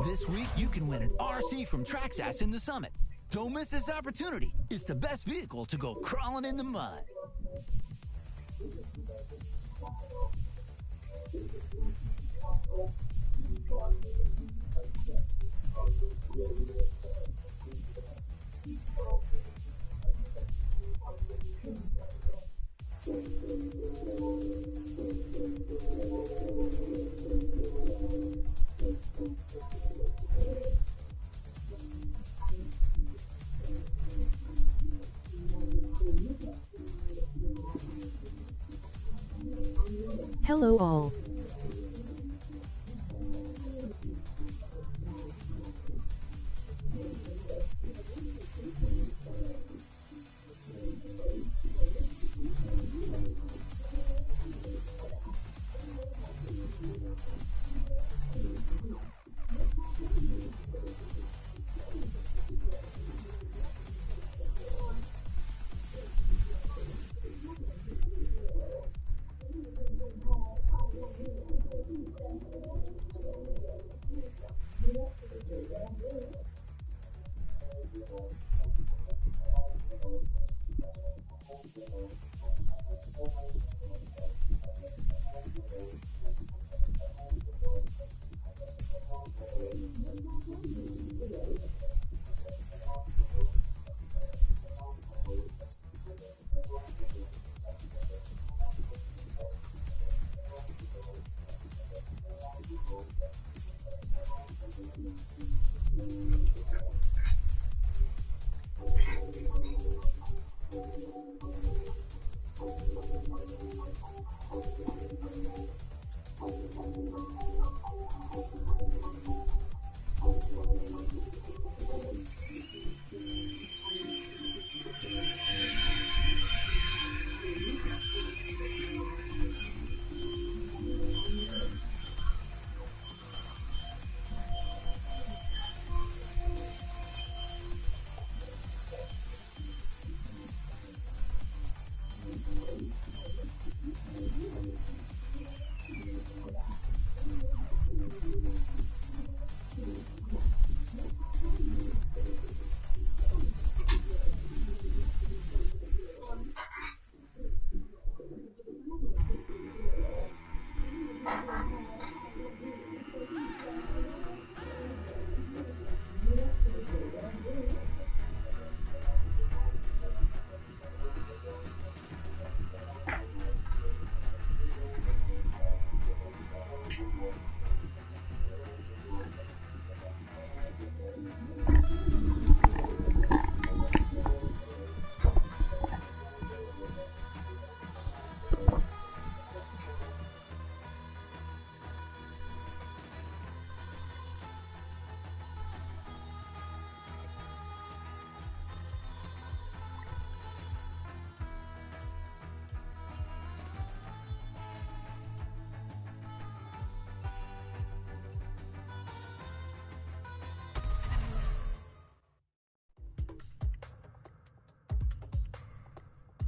This week, you can win an RC from Traxxas in the Summit. Don't miss this opportunity. It's the best vehicle to go crawling in the mud. Hello all.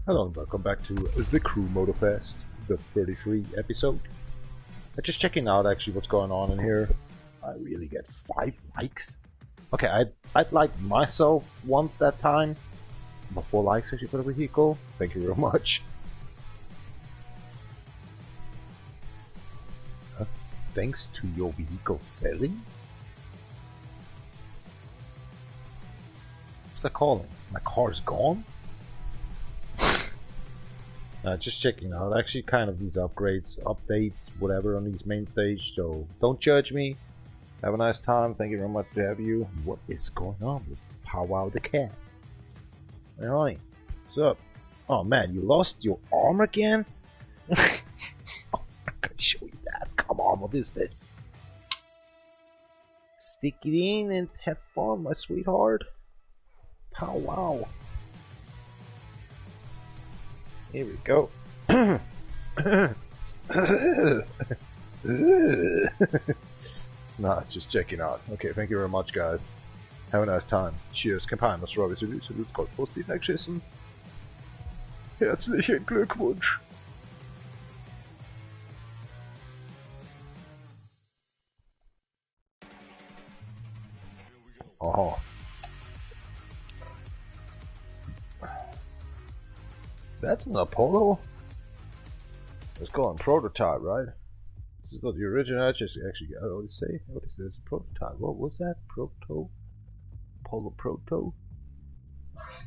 Hello and welcome back to the Crew Motorfest, the 33 episode. I'm just checking out actually what's going on in here. I really get 5 likes. Okay, I'd like myself once that time. But 4 likes actually for the vehicle. Thank you very much. Thanks to your vehicle selling? What's that calling? My car's gone? Just checking out actually kind of these upgrades, updates, whatever on these MainStage, so don't judge me. Have a nice time. Thank you very much to have you. What is going on with PowWow'theCat? Alright, what's up? Oh man, you lost your arm again? I'm gonna show you that. Come on, what is this? Stick it in and have fun, my sweetheart. PowWow. Here we go. Nah, just checking out. Okay, thank you very much, guys. Have a nice time. Cheers, Campaign, Strawberry Salute, Gott, Prost, die Wegschießen. Herzlichen Glückwunsch. Oh. That's an Apollo? Let's call him prototype, right? This is not the original. I just actually got to say, what is this? Prototype. What was that? Proto? Apollo Proto?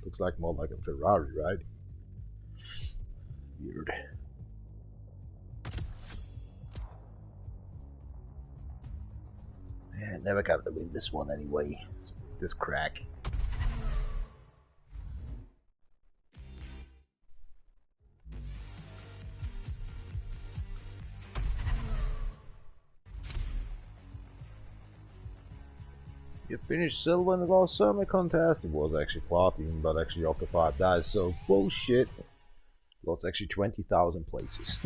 Looks like more like a Ferrari, right? Weird. Man, never got to win this one anyway. This crack. You finished silver in the last summer contest. It was actually platinum, but actually after 5 dives, so bullshit. Well, it's actually 20,000 places.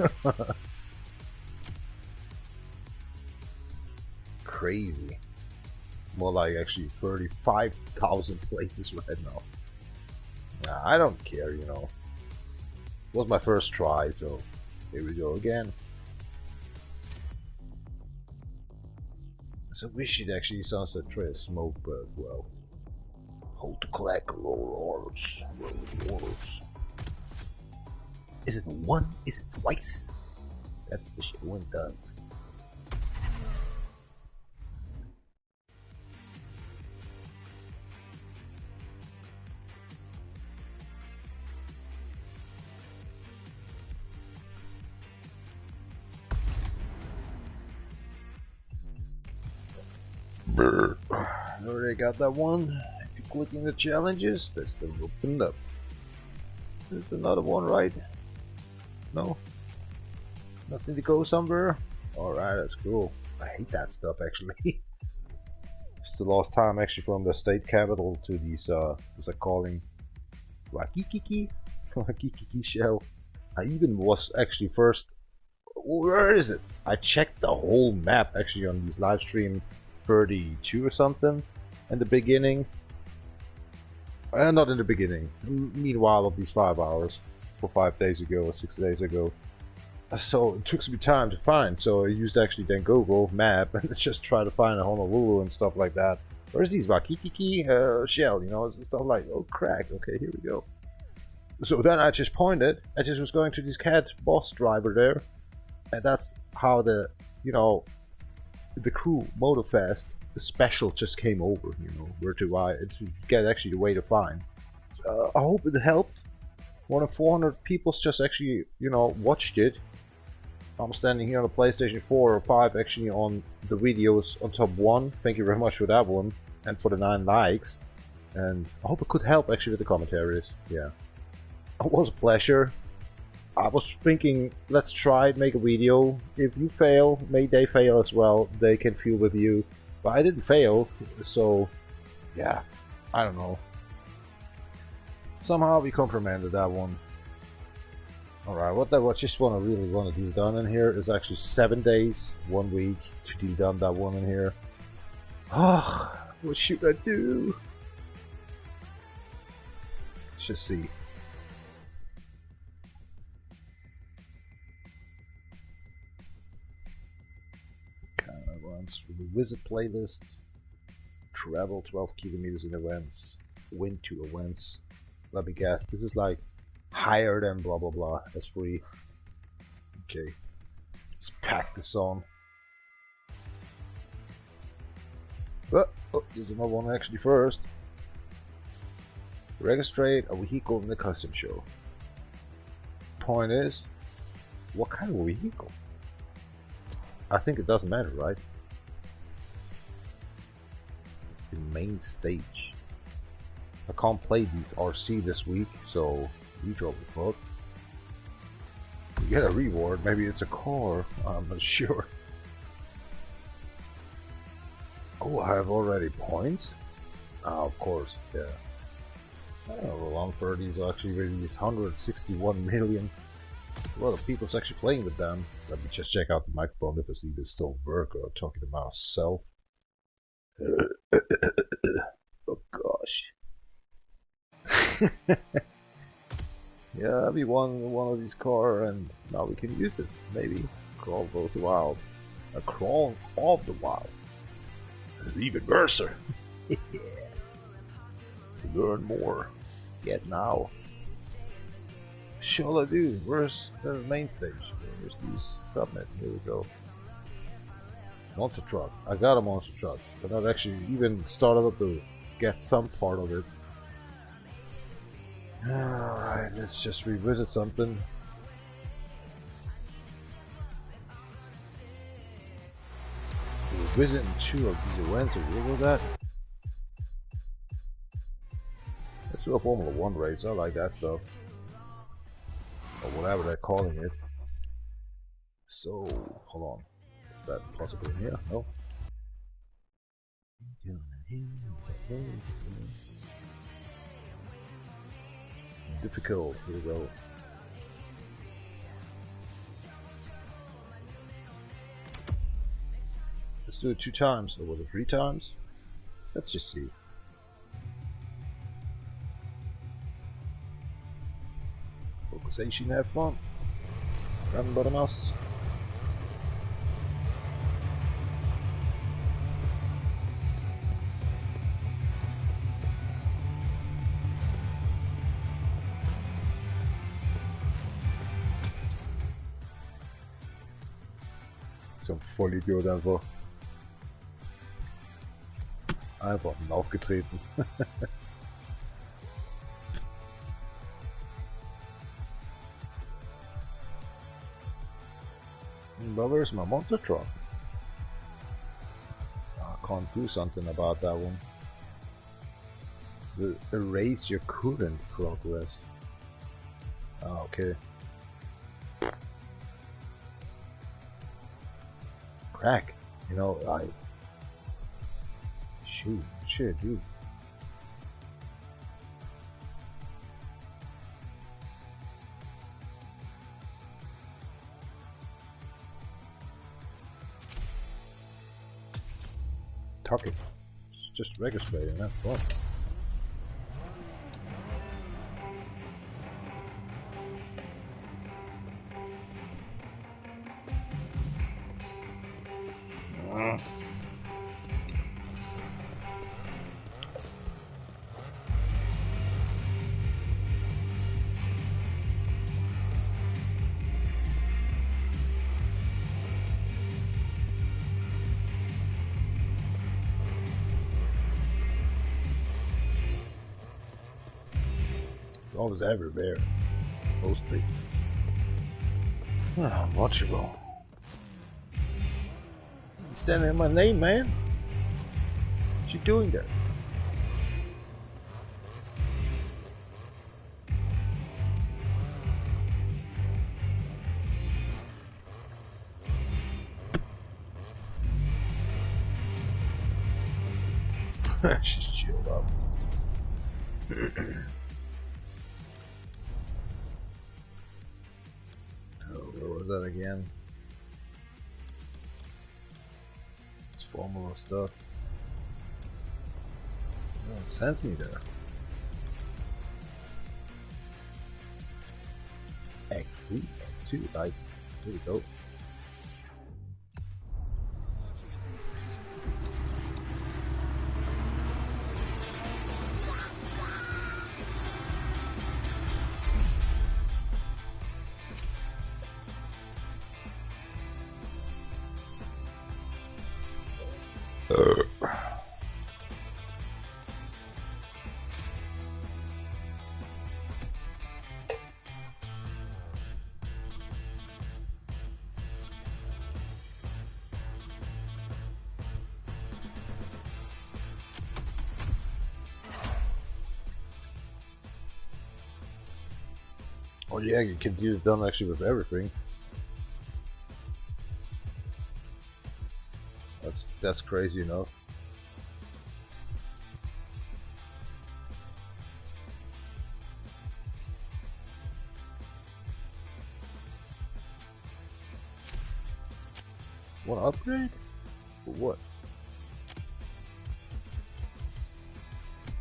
Crazy. More like actually 35,000 places right now. Nah, I don't care, you know. It was my first try, so here we go again. So we should actually sunset try a smoke, but well. Hold the clack, roll orders. Roll orders. Is it one? Is it twice? That's the shit when done. Already got that one. If you click in the challenges, that's the opened up. There's another one, right? No? Nothing to go somewhere? Alright, that's cool. I hate that stuff actually. It's the last time actually from the state capital to these, what's that calling? Wakikiki? Wakikiki shell. I even was actually first. Where is it? I checked the whole map actually on these live stream 32 or something in the beginning. Not in the beginning. Meanwhile, of these 5 hours, for 5 days ago or 6 days ago. So it took some time to find. So I used actually then Google Map and just try to find a Honolulu and stuff like that. Where's these Wakikiki shell? You know, stuff like, oh crack. Okay, here we go. So then I just pointed. I just was going to this cat boss driver there, and that's how the, you know, the crew Motorfest the special just came over. You know, where to get actually the way to find. I hope it helped. More than 400 people just actually, you know, watched it. I'm standing here on the PlayStation 4 or 5 actually on the videos on top 1. Thank you very much for that one and for the 9 likes. And I hope it could help actually with the commentaries. Yeah, it was a pleasure. I was thinking, let's try make a video. If you fail, may they fail as well. They can feel with you. But I didn't fail, so yeah, I don't know. Somehow we complimented that one. Alright, what I just really want to do done in here is actually 7 days, 1 week to do done that one in here. Oh, what should I do? Let's just see. Kind of runs through the wizard playlist. Travel 12 kilometers in events. Win 2 events. Let me guess, this is like higher than blah blah blah as free. Okay, let's pack this on. Oh, there's another one actually first. Register a vehicle in the custom show. Point is, what kind of vehicle? I think it doesn't matter, right? It's the main stage. I can't play these RC this week, so you drop the fuck. You get a reward, maybe it's a car, I'm not sure. Oh, I have already points? Ah, of course, yeah. I don't know, long 30s actually released 161 million. A lot of people's actually playing with them. Let me just check out the microphone if I see this still work or talking to myself. Oh gosh. Yeah, we won one of these cars and now we can use it. Maybe. Crawl of the Wild. A Crawl of the Wild. It's even worse. Yeah. To learn more. Get now. Shall I do? Where's the main stage? Where's these submit? Here we go. Monster truck. I got a monster truck, but I've actually even started up to get some part of it. Alright, let's just revisit something. Revisiting 2 of these events, are you with that? Let's do a Formula 1 race, I like that stuff. Or whatever they're calling it. So, hold on. Is that possible in here? No? Difficult, here we go. Let's do it 2 times, or was it 3 times? Let's just see. Focusation, have fun. Run by the mouse. Zo'n Vollidiot einfach. Einfach aufgetreten. But where's my monster truck? I can't do something about that one. The erase your current progress. Ah, okay. Crack. You know, shoot, dude. Talking. It's just registrating, that's fun. Always everywhere, mostly. Watchable. You standing in my name, man? What you doing there? Just chilled up. Where was that again? It's formula stuff. Oh, it sends me there. Act 3, Act 2, right? Here we go. Oh yeah, you can use it done actually with everything. That's crazy enough. Want to upgrade? For what?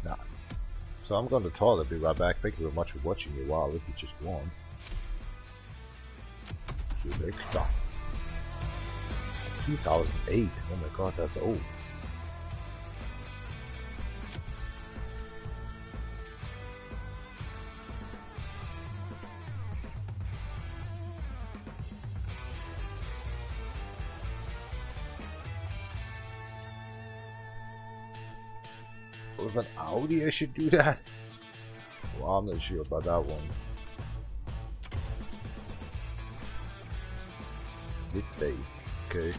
Nah. So I'm going to toilet, be right back. Thank you very much for watching me while if you just want. DefRekka. 2008. Oh my god, that's old. With an Audi, I should do that. Well, I'm not sure about that one. Midday, okay.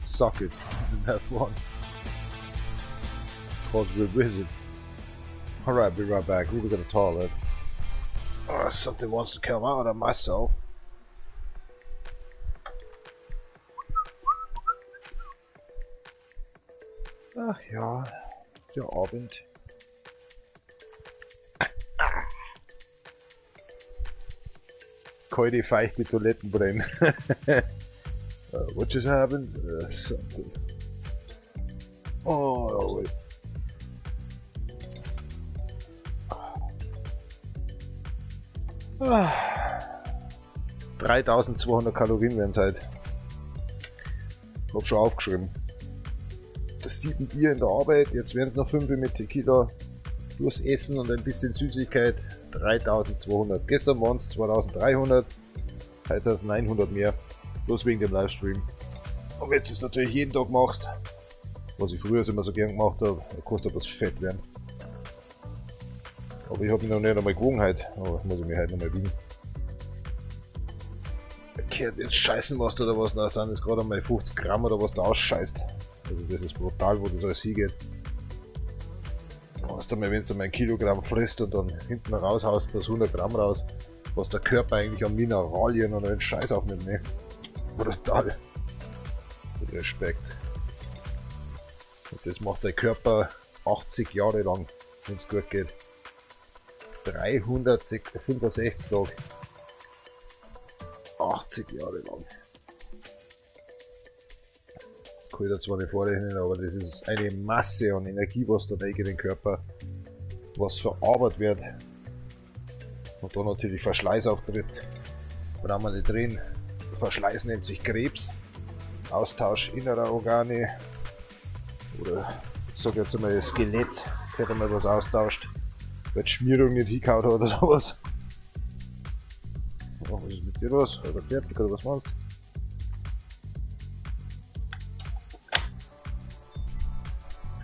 Suck it. That one. Cause we're busy. Alright, be right back. We're gonna toilet. Something wants to come out of myself. Ach ja, der Abend. Kalte, feuchte Toilettenbrennen. What just happened? Something. Oh, wait. 3200 Kalorien werden es halt. Hab schon aufgeschrieben. Das 7 Bier in der Arbeit, jetzt werden es noch 5 mit Tequila plus Essen und ein bisschen Süßigkeit. 3200. Gestern waren es 2300, heute sind es 900 mehr. Bloß wegen dem Livestream. Und wenn du es natürlich jeden Tag machst, was ich früher immer so gern gemacht habe, kostet was fett werden. Aber ich habe mich noch nicht einmal gewogen heute, aber muss ich mich heute noch mal wiegen. Kehrt jetzt scheißen was oder was, da sind jetzt gerade einmal 50 Gramm oder was da ausscheißt. Also das ist brutal, wo das alles hingeht. Was du mal, wenn du mal 1 Kilogramm frisst und dann hinten raushaust, plus 100 Gramm raus, was der Körper eigentlich an Mineralien und den Scheiß aufnimmt, ne? Brutal. Mit Respekt. Und das macht der Körper 80 Jahre lang, wenn es gut geht. 365 Tage. 80 Jahre lang. Kann ich da zwar nicht vorrechnen, aber das ist eine Masse an Energie, was da reingeht in den Körper, was verarbeitet wird. Und dann natürlich Verschleiß auftritt. Brauchen wir nicht drin. Verschleiß nennt sich Krebs. Austausch innerer Organe. Oder ich sag jetzt einmal Skelett, hätte man was austauscht. Weil die Schmierung nicht hingehauen hat oder sowas. Oh, was ist mit dir los? Oder fertig oder was meinst du?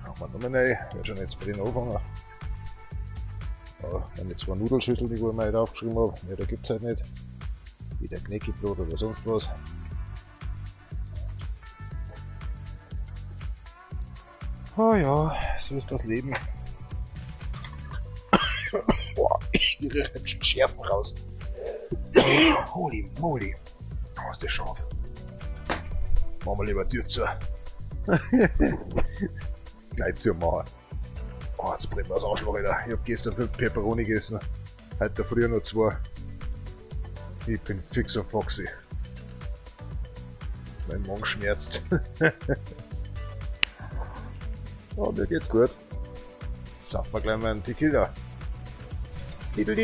Machen wir nochmal rein. Ich werde schon jetzt bei denen anfangen. Meine 2 Nudelschüsseln, die ich mir heute aufgeschrieben habe, ne, da gibt es halt nicht. Wieder Knäckebrot oder sonst was. Oh ja, so ist das Leben. Boah, ich rieche jetzt Schärfen raus. Holy moly. Oh, ist das scharf. Machen wir lieber die Tür zu. Gleich zu machen. Oh, jetzt brennt mir das Arschloch, Alter. Ich hab gestern 5 Peperoni gegessen. Heute früher noch 2. Ich bin fix und foxy. Mein Magen schmerzt. Oh, mir geht's gut. Saufen wir gleich mal einen Tequila. Tequila.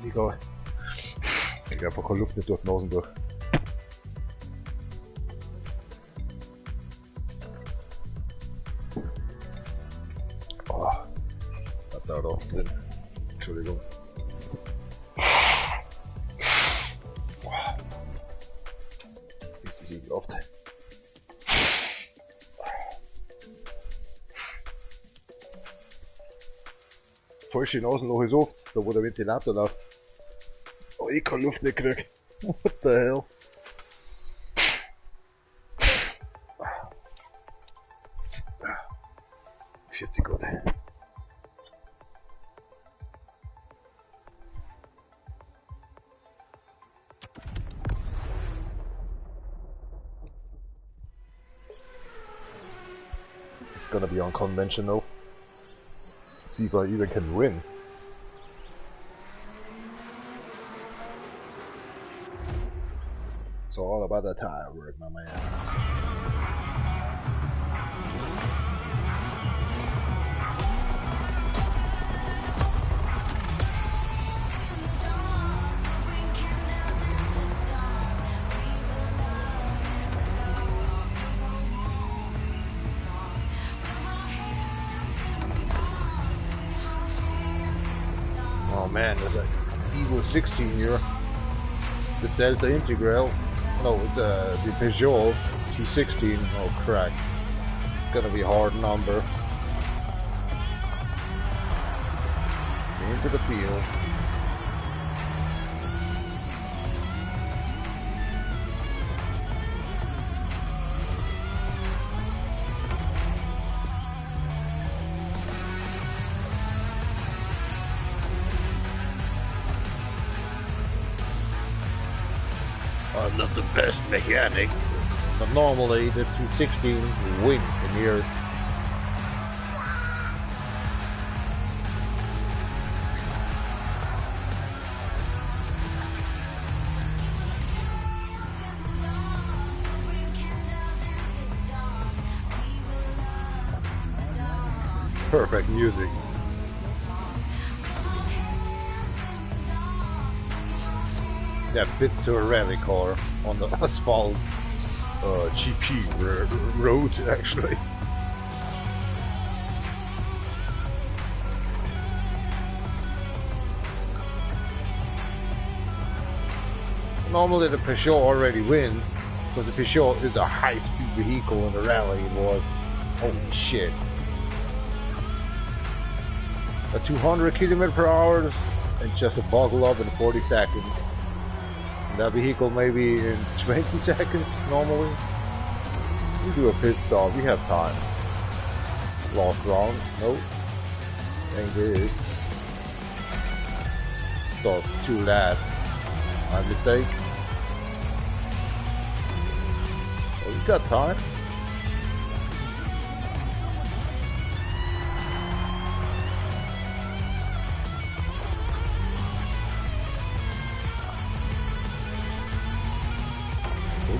Egal. Ich krieg einfach keine Luft nicht durch die Nasen durch. Oh, hat da was drin. Entschuldigung. Ist das ekelhaft. Falsche Nasenloch ist oft, da wo der Ventilator läuft. ik har luft ikke røk. What the hell? Fett godt. It's gonna be unconventional. See if I even can win. It's all about the tire work, my man. Oh man, there's an Evo 16 here. The Delta Integral. No, the Peugeot T16. Oh crack. It's gonna be a hard number. Into the field. I'm not the best mechanic, but normally the T16 wins in here. Perfect music. That fits to a rally car on the asphalt GP road, actually. Normally the Peugeot already wins, but the Peugeot is a high-speed vehicle in the rally. It was, holy shit. At 200 km/h and just a buckle up in 40 seconds. That vehicle maybe in 20 seconds normally. We do a pit stop, we have time. Lost round, nope. Ain't good. Stop too last. My mistake. Oh, we got time.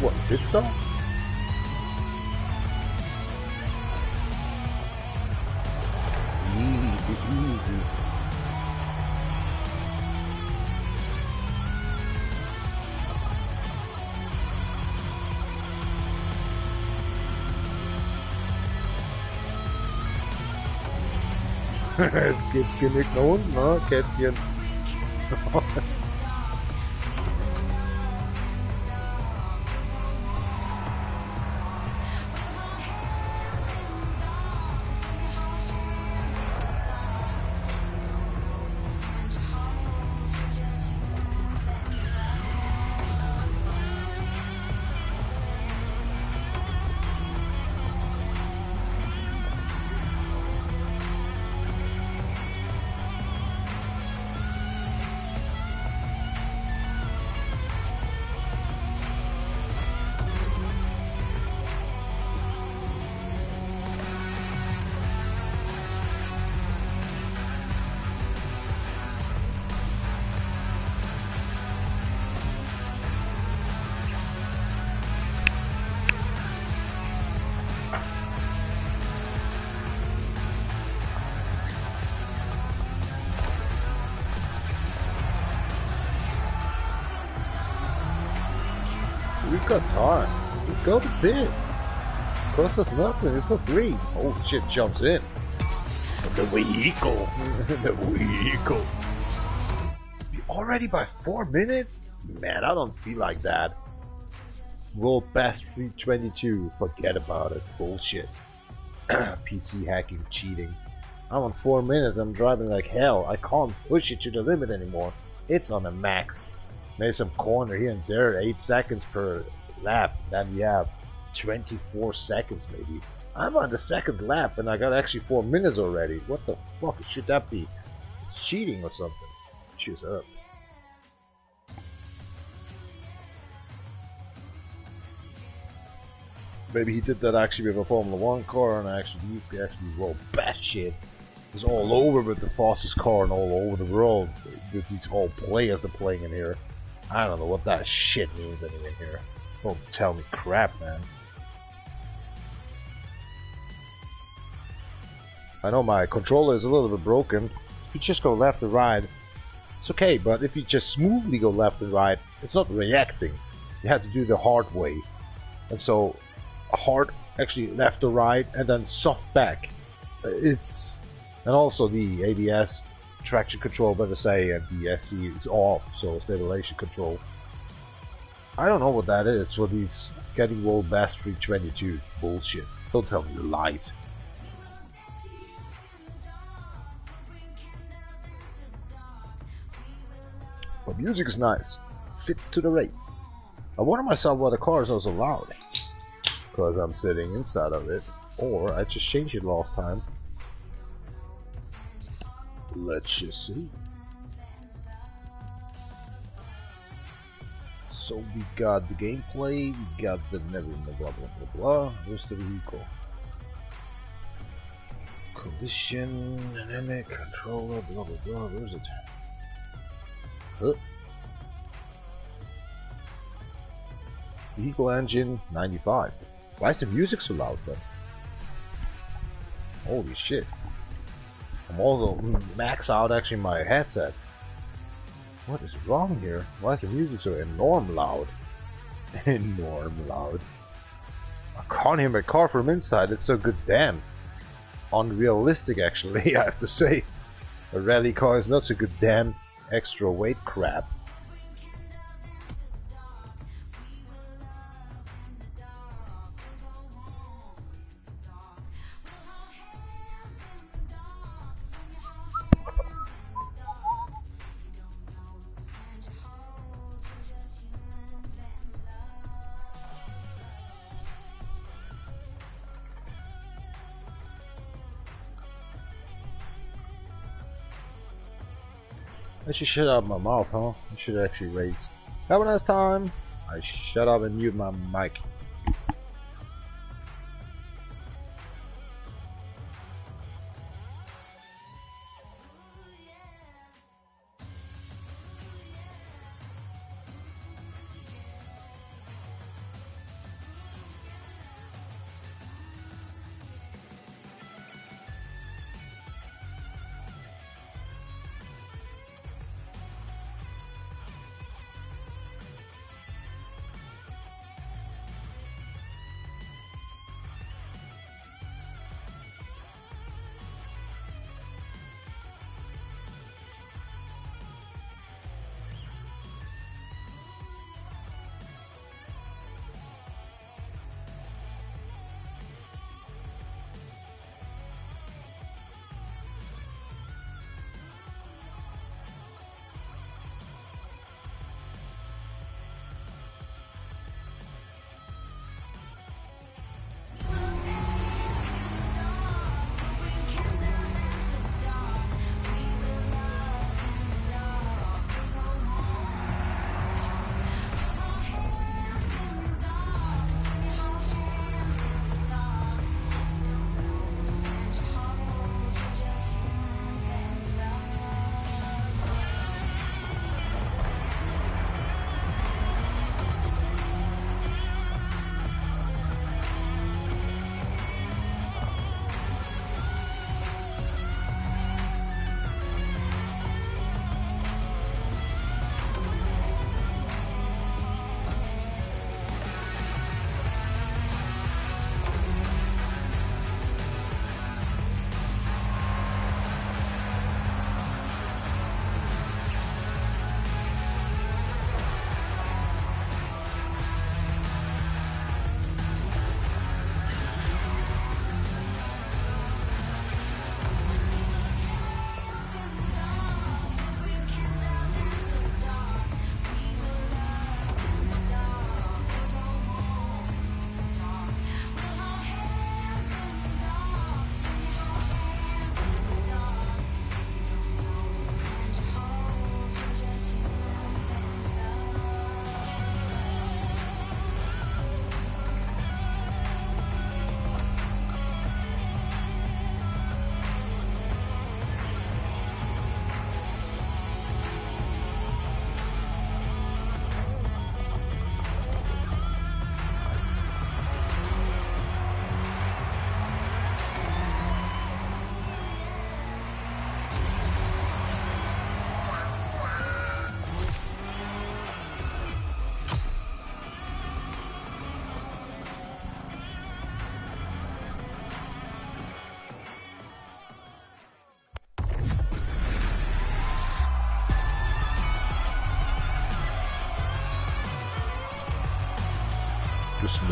What, pit stop? Easy. Geht's genick nach unten, ne? Kätzchen. We've got time. Let's go to pit. Cost us nothing. It's for free. Oh shit, jumps in. The vehicle. The vehicle. Already by 4 minutes? Man, I don't feel like that. World Best 322. Forget about it. Bullshit. PC hacking, cheating. I'm on 4 minutes. I'm driving like hell. I can't push it to the limit anymore. It's on a max. Maybe some corner here and there, 8 seconds per lap. Then you have 24 seconds maybe. I'm on the second lap and I got actually 4 minutes already. What the fuck should that be? It's cheating or something. Cheers up. Maybe he did that actually with a Formula 1 car and actually rolled batshit. It's all over with the fastest car and all over the world with these whole players that are playing in here. I don't know what that shit means anyway here. Don't tell me crap, man. I know my controller is a little bit broken. If you just go left and right, it's okay, but if you just smoothly go left and right, it's not reacting. You have to do the hard way. And so, hard, actually left or right, and then soft back. And also the ABS, traction control, better say, and the SC is off, so stabilization control. I don't know what that is for these getting rolled best 322 bullshit. Don't tell me the lies. But music is nice. Fits to the race. I wonder myself why the car is also loud. Because I'm sitting inside of it. Or I just changed it last time. Let's just see. So we got the gameplay, we got the blah blah blah blah. Where's the vehicle? Collision, dynamic, controller, blah blah blah. Where's it? Huh? Vehicle engine 95. Why is the music so loud then? Holy shit. I'm also max out actually my headset. What is wrong here? Why is the music so enorm loud? Enorm loud. I can't hear my car from inside, it's so good damn. Unrealistic actually, I have to say. A rally car is not so good damn extra weight crap. I should shut up my mouth, huh? I should actually raise. Have a nice time. I shut up and mute my mic.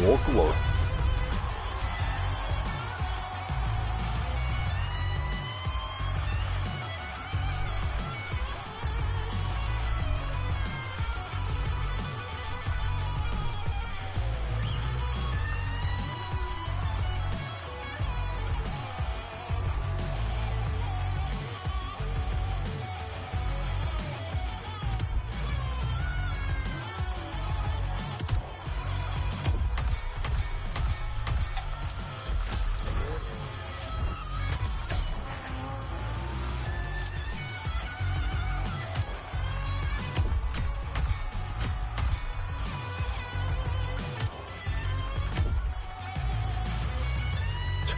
walk away.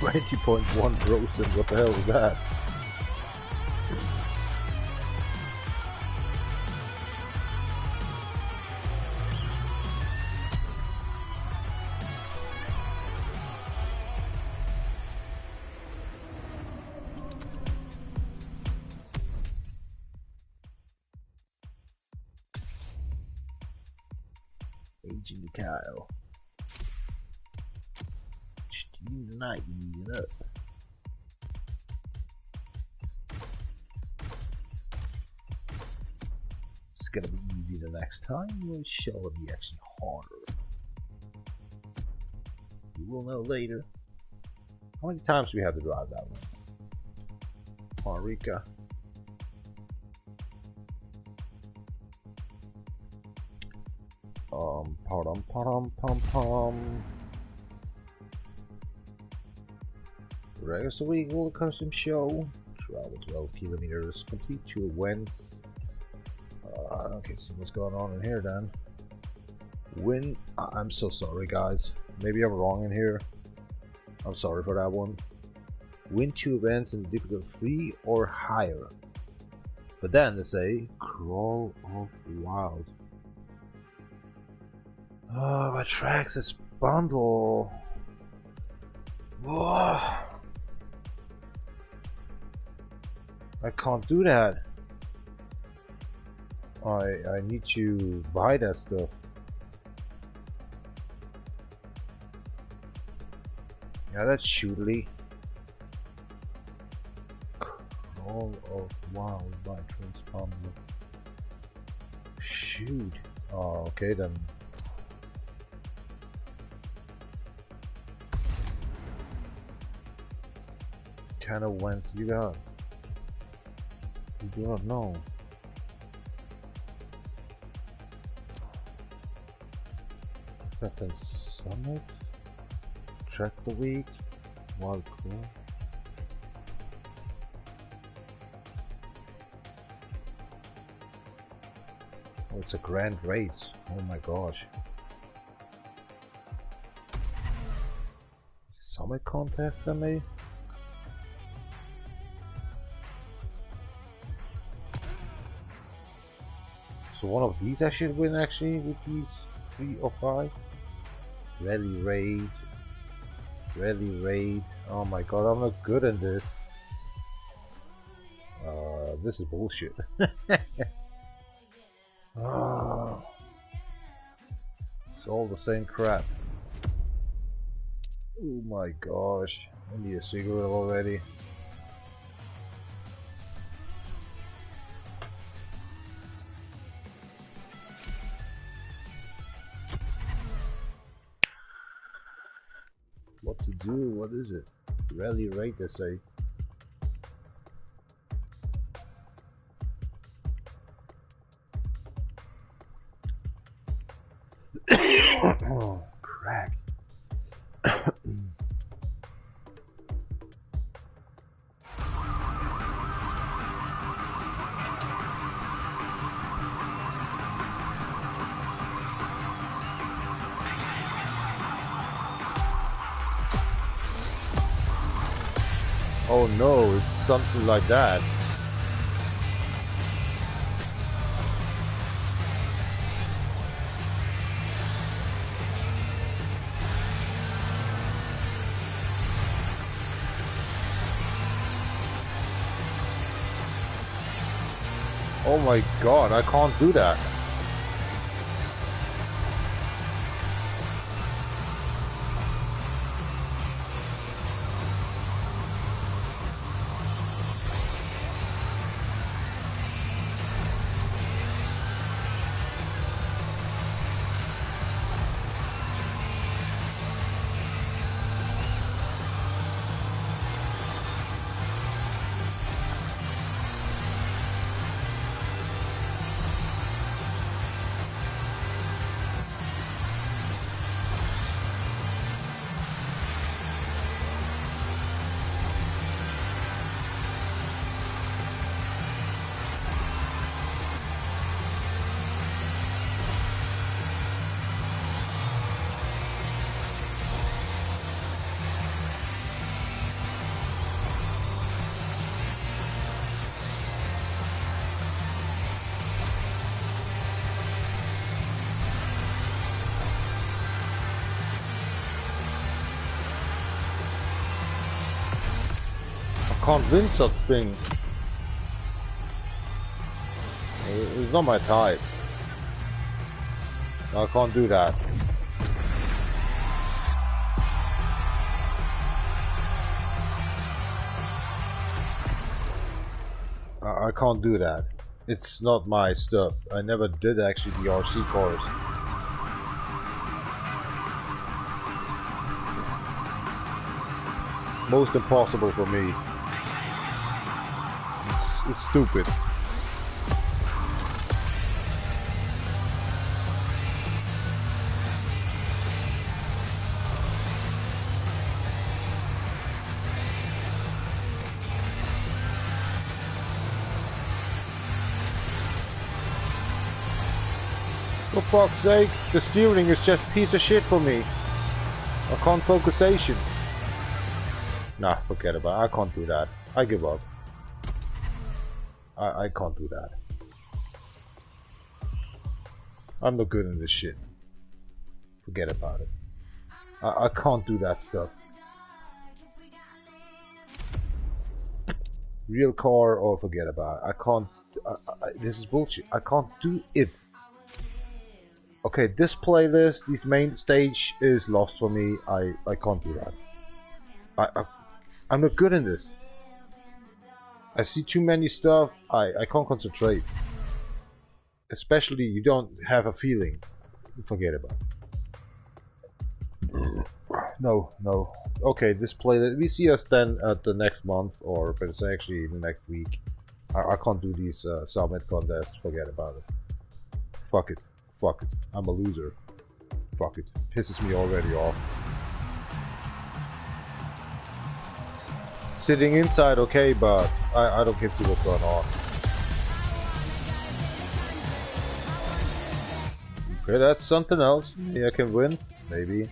$20.1%. What the hell is that? Agent Kyle. Tonight, eating up. It's gonna be easy the next time. We'll show it be actually harder. You will know later. How many times do we have to drive that one? Marika. Pom. Rest of the week, will custom show. Travel 12 kilometers. Complete 2 events. Okay, see what's going on in here then. Win. I'm so sorry, guys. Maybe I'm wrong in here. I'm sorry for that one. Win 2 events in the difficulty 3 or higher. But then they say Crawl of Wild. Oh, my tracks is bundle. Whoa. I can't do that. I need to buy that stuff. Yeah, that's shootly. Crawl of Wild by Transponder. Shoot. Oh, okay then. Kind of whence you got? You do not know. Second Summit. Track the week. Wild Cool. Oh, it's a grand race. Oh my gosh. Summit contest then maybe? So one of these I should win actually with these 3 or 5. Rally raid. Oh my god, I'm not good at this. This is bullshit. Oh. It's all the same crap. Oh my gosh. I need a cigarette already. What to do? What is it? Rally raid, they say. Oh, crack. Oh no, it's something like that. Oh my god, I can't do that. can't win such thing. It's not my type. I can't do that. I can't do that. It's not my stuff. I never did actually the RC course. Most impossible for me. It's stupid. For fuck's sake, the steering is just a piece of shit for me. I can't focusation. Nah, forget about it. I can't do that. I give up. I can't do that. I'm not good in this shit. Forget about it. I can't do that stuff. Real car or forget about it. I can't. This is bullshit. I can't do it. Okay, this playlist, this main stage is lost for me. I can't do that. I'm not good in this. I see too many stuff. I can't concentrate. Especially you don't have a feeling. Forget about it. No. Okay, this playlist. We see us then at the next month, or but it's actually the next week. I can't do these summit contests. Forget about it. Fuck it. I'm a loser. Fuck it. Pisses me already off. Sitting inside, okay, but I don't get to see what's going on. Okay, that's something else. Maybe I can win. Maybe.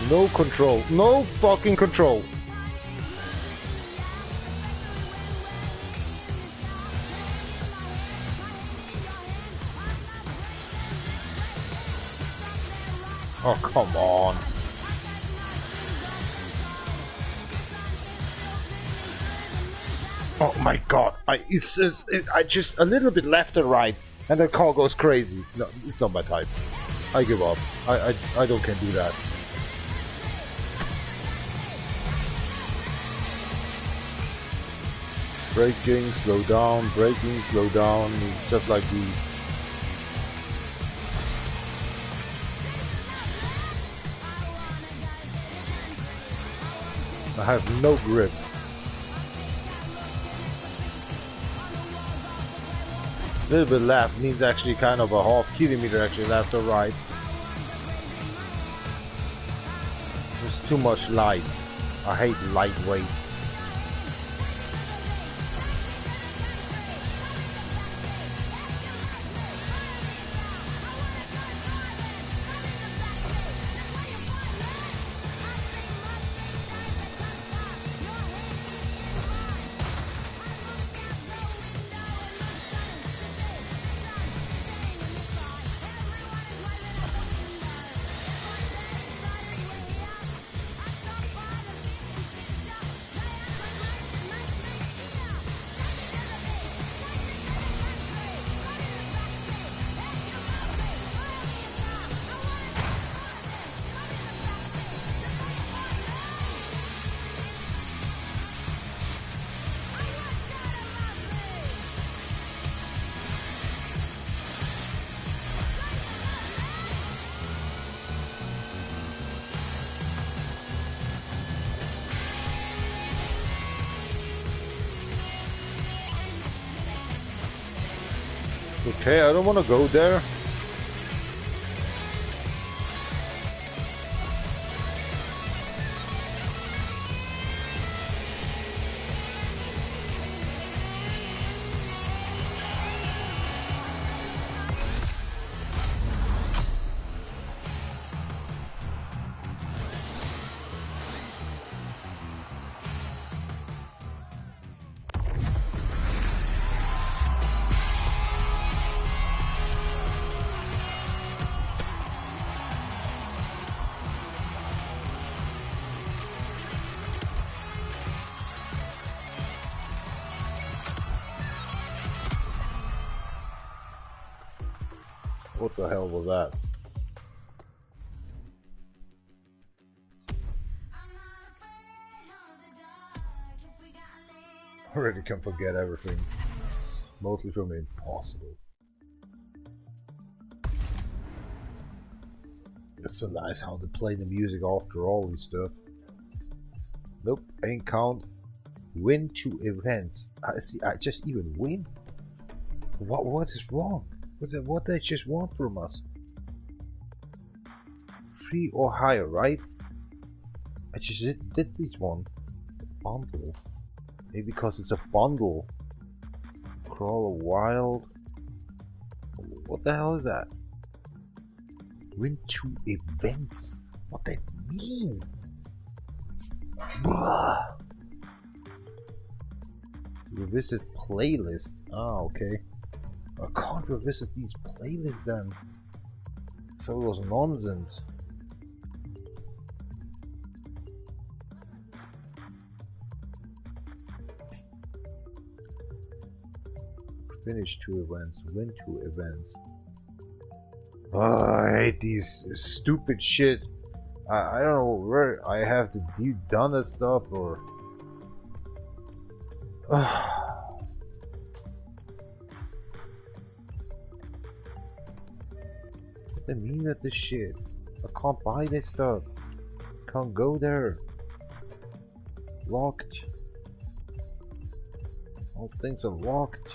No control. No fucking control. Oh, come on. Oh my god. I just a little bit left and right and the car goes crazy. No, it's not my type. I give up. I don't can do that. Braking, slow down, braking, slow down, just like these. I have no grip. A little bit left means actually kind of a half kilometer actually left or right. There's too much light. I hate lightweight. Okay, I don't want to go there. What the hell was that? I already can forget everything. Mostly from Impossible. It's so nice how they play the music after all this stuff. Nope, ain't count. Win 2 events. I see. I just even win. What is wrong? What they just want from us? 3 or higher, right? I just did this one. Bundle. Maybe because it's a bundle. Crawl a wild. What the hell is that? Win 2 events. What that mean? Revisit playlist. Ah, okay. I can't revisit these playlists then. So it was nonsense. Finish 2 events, win 2 events. Oh, I hate these stupid shit. I don't know where I have to be done that stuff or. What they mean at this shit? I can't buy this stuff. Can't go there. Locked. All things are locked.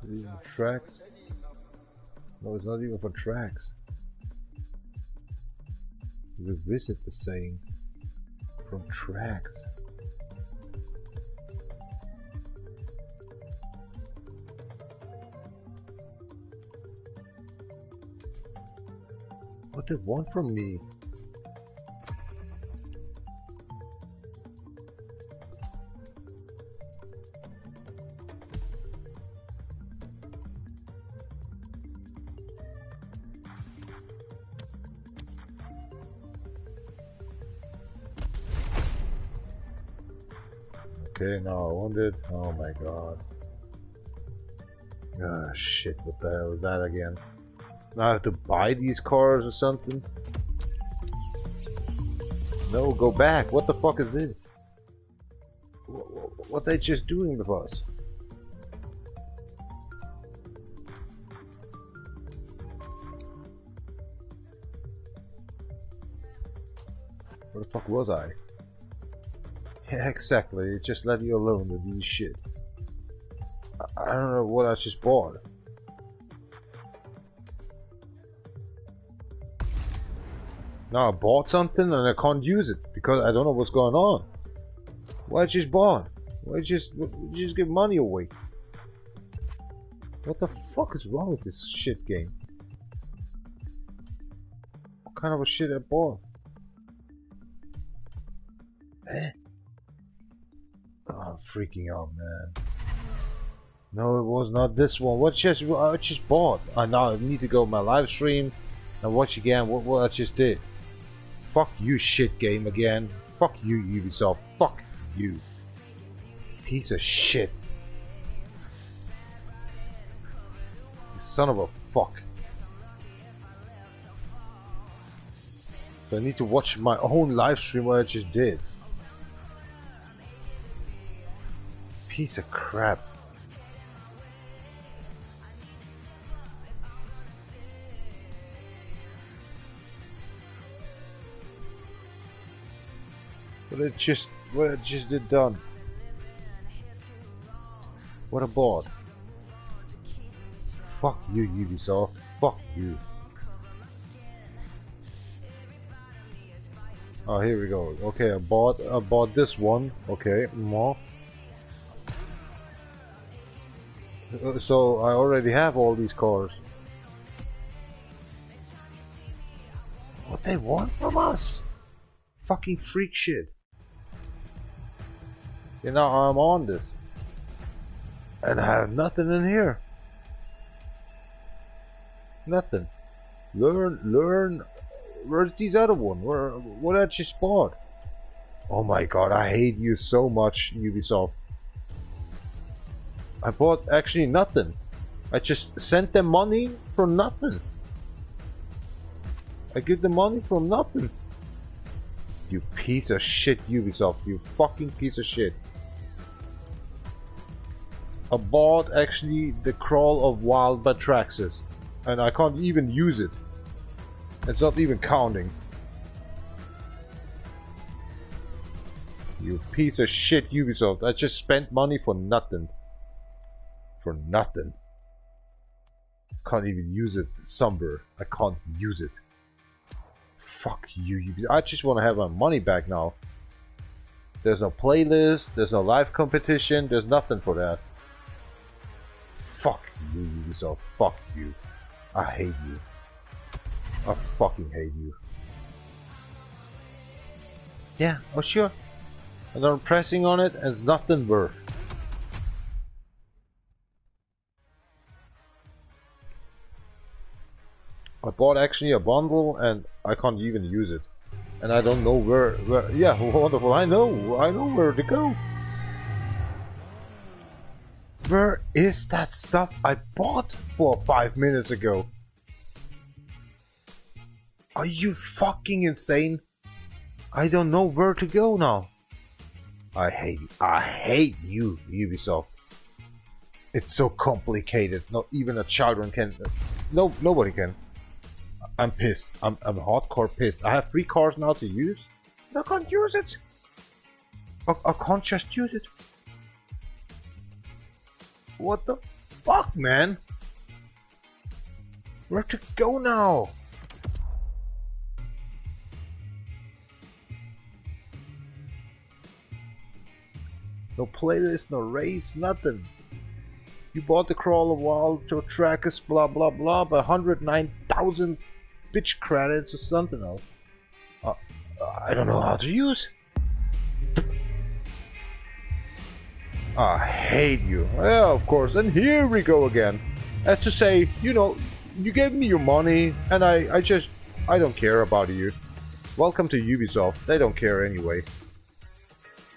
Even tracks? No, it's not even for tracks. Revisit the saying from tracks. What they want from me? Okay, now I wounded. Oh my god. Ah, shit, what the hell is that again? Now I have to buy these cars or something? No, go back. What the fuck is this? What they just doing with us? Where the fuck was I? Yeah, exactly. It just let you alone with this shit. I don't know what I just bought. Now I bought something and I can't use it because I don't know what's going on. What I just bought? Why just give money away? What the fuck is wrong with this shit game? What kind of a shit I bought? Eh? Oh, I'm freaking out, man. No, it was not this one. What I just bought? Now I need to go my live stream and watch again what I just did. Fuck you, shit game again. Fuck you, Ubisoft. Fuck you. Piece of shit. You son of a fuck. So I need to watch my own live stream what I just did. Piece of crap. What I just did done. What a bot. Fuck you, Ubisoft. Fuck you. Oh, here we go. Okay, I bought this one. Okay, more. So I already have all these cars. What they want from us? Fucking freak shit. You know, I'm on this. And I have nothing in here. Nothing. Learn. Where's these other one? What I just bought? Oh my god, I hate you so much, Ubisoft. I bought actually nothing. I just sent them money for nothing. I give them money for nothing. You piece of shit, Ubisoft. You fucking piece of shit. I bought actually the Crawl of Wild Batraxis. And I can't even use it. It's not even counting. You piece of shit, Ubisoft. I just spent money for nothing. For nothing. Can't even use it somewhere. I can't use it. Fuck you, Ubisoft. I just want to have my money back now. There's no playlist. There's no live competition. There's nothing for that. Fuck you, Ubisoft. Fuck you. I hate you. I fucking hate you. Yeah, oh sure. And I'm pressing on it and it's nothing worth. I bought actually a bundle and I can't even use it. And I don't know where yeah, wonderful. I know where to go. Where is that stuff I bought for 5 minutes ago? Are you fucking insane? I don't know where to go now. I hate you, Ubisoft. It's so complicated. Not even a child can. No, nobody can. I'm pissed. I'm hardcore pissed. I have 3 cars now to use. I can't use it. I can't just use it. What the fuck, man? Where to go now? No playlist, no race, nothing. You bought the Crawl of Wild to track us, blah blah blah, by 109,000 bitch credits or something else. I don't know how to use. I hate you. Yeah, of course. And here we go again. As to say, you know, you gave me your money, and I don't care about you. Welcome to Ubisoft. They don't care anyway.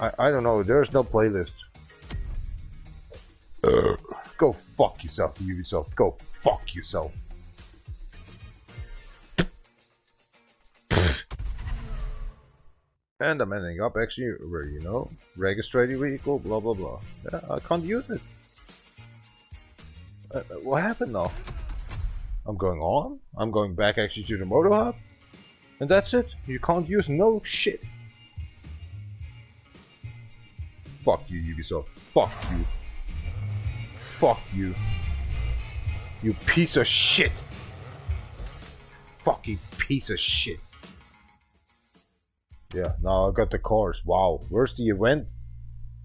I don't know. There's no playlist. Go fuck yourself, Ubisoft. Go fuck yourself. And I'm ending up actually where, you know, registered vehicle, blah blah blah. Yeah, I can't use it. What happened now? I'm going on. I'm going back actually to the Moto Hub. And that's it. You can't use no shit. Fuck you, Ubisoft. Fuck you. Fuck you. You piece of shit. Fucking piece of shit. Yeah, now I got the cars. Wow. Where's the event?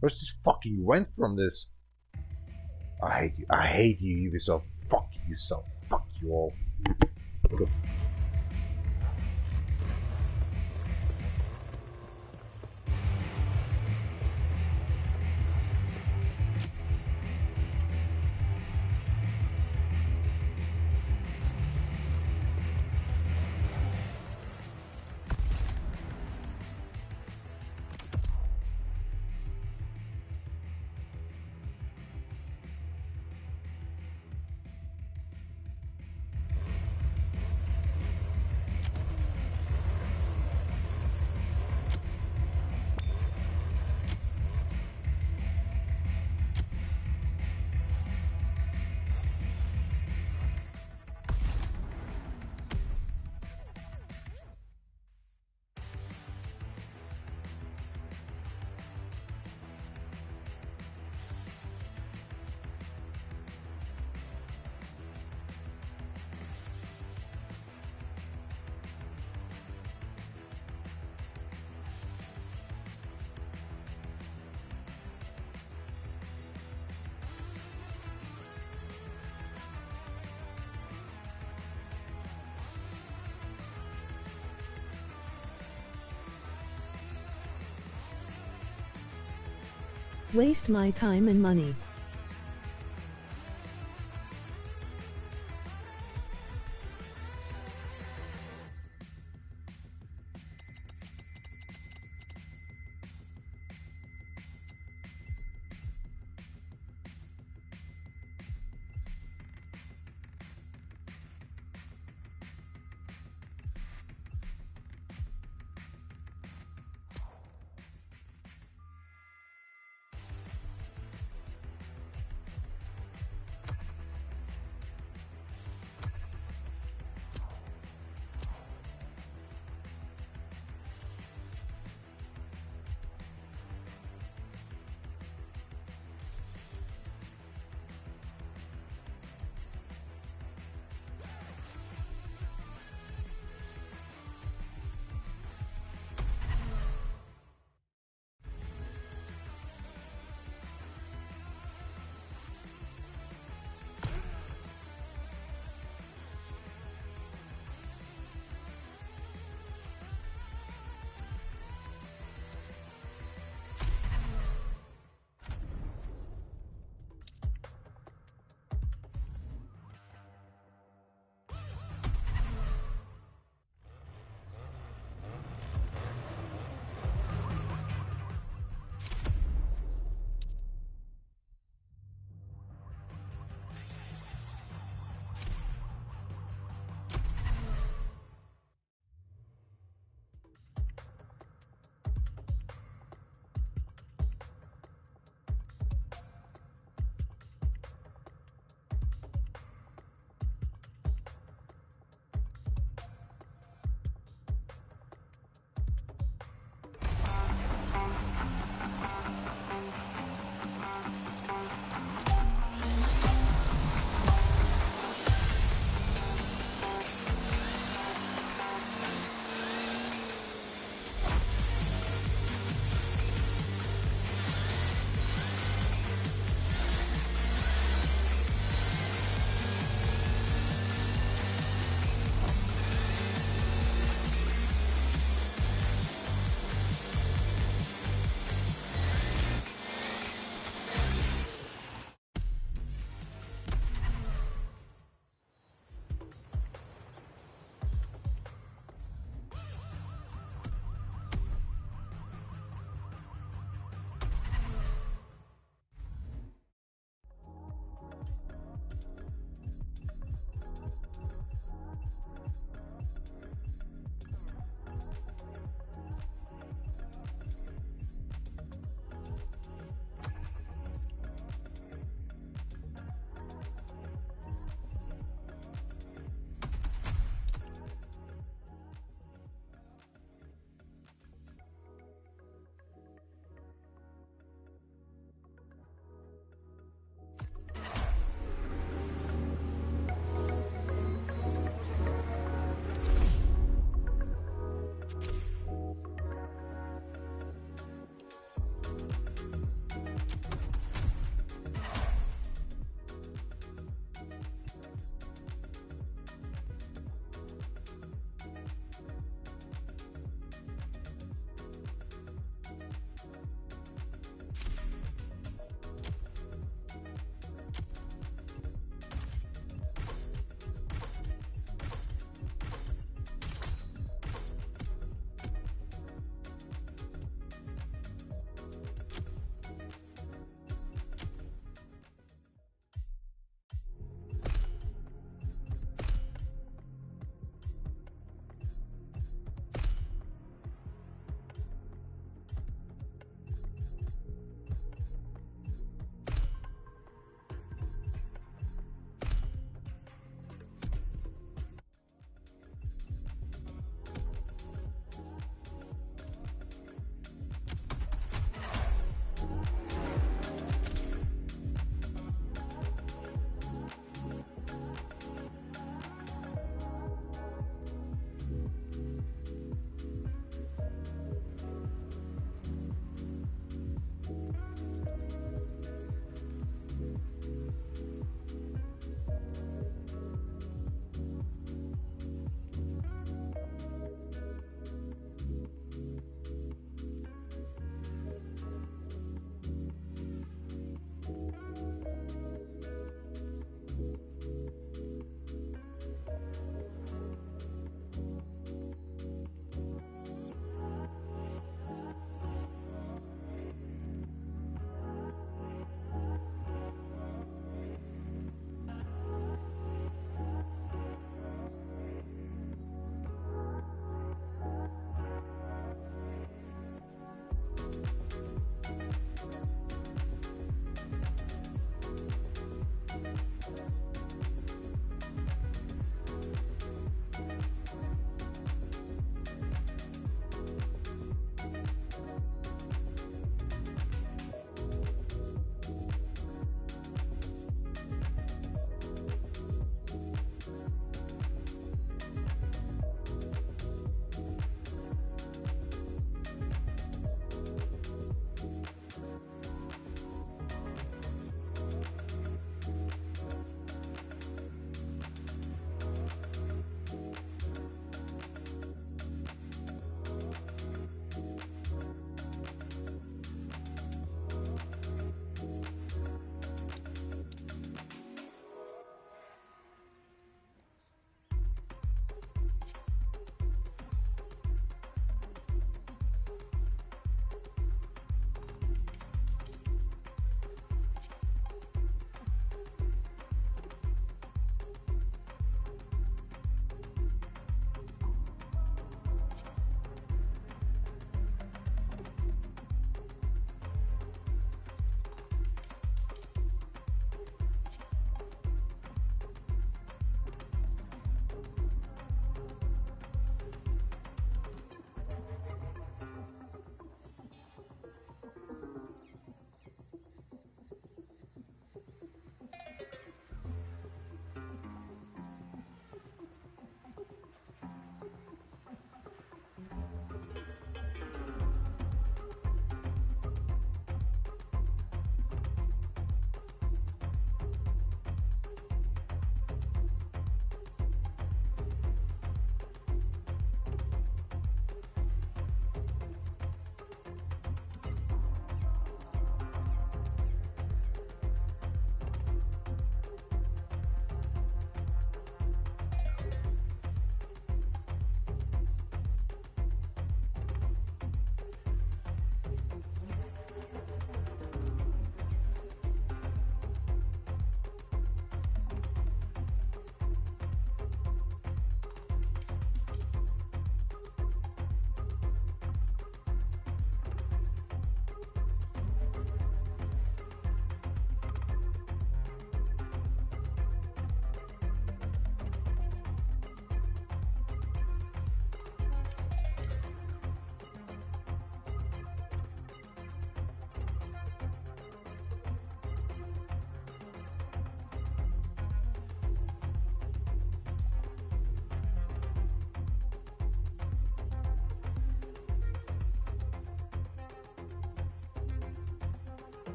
Where's this fucking event from this? I hate you. I hate you, Ubisoft. Fuck yourself. Fuck you all. Go. Waste my time and money.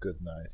Good night.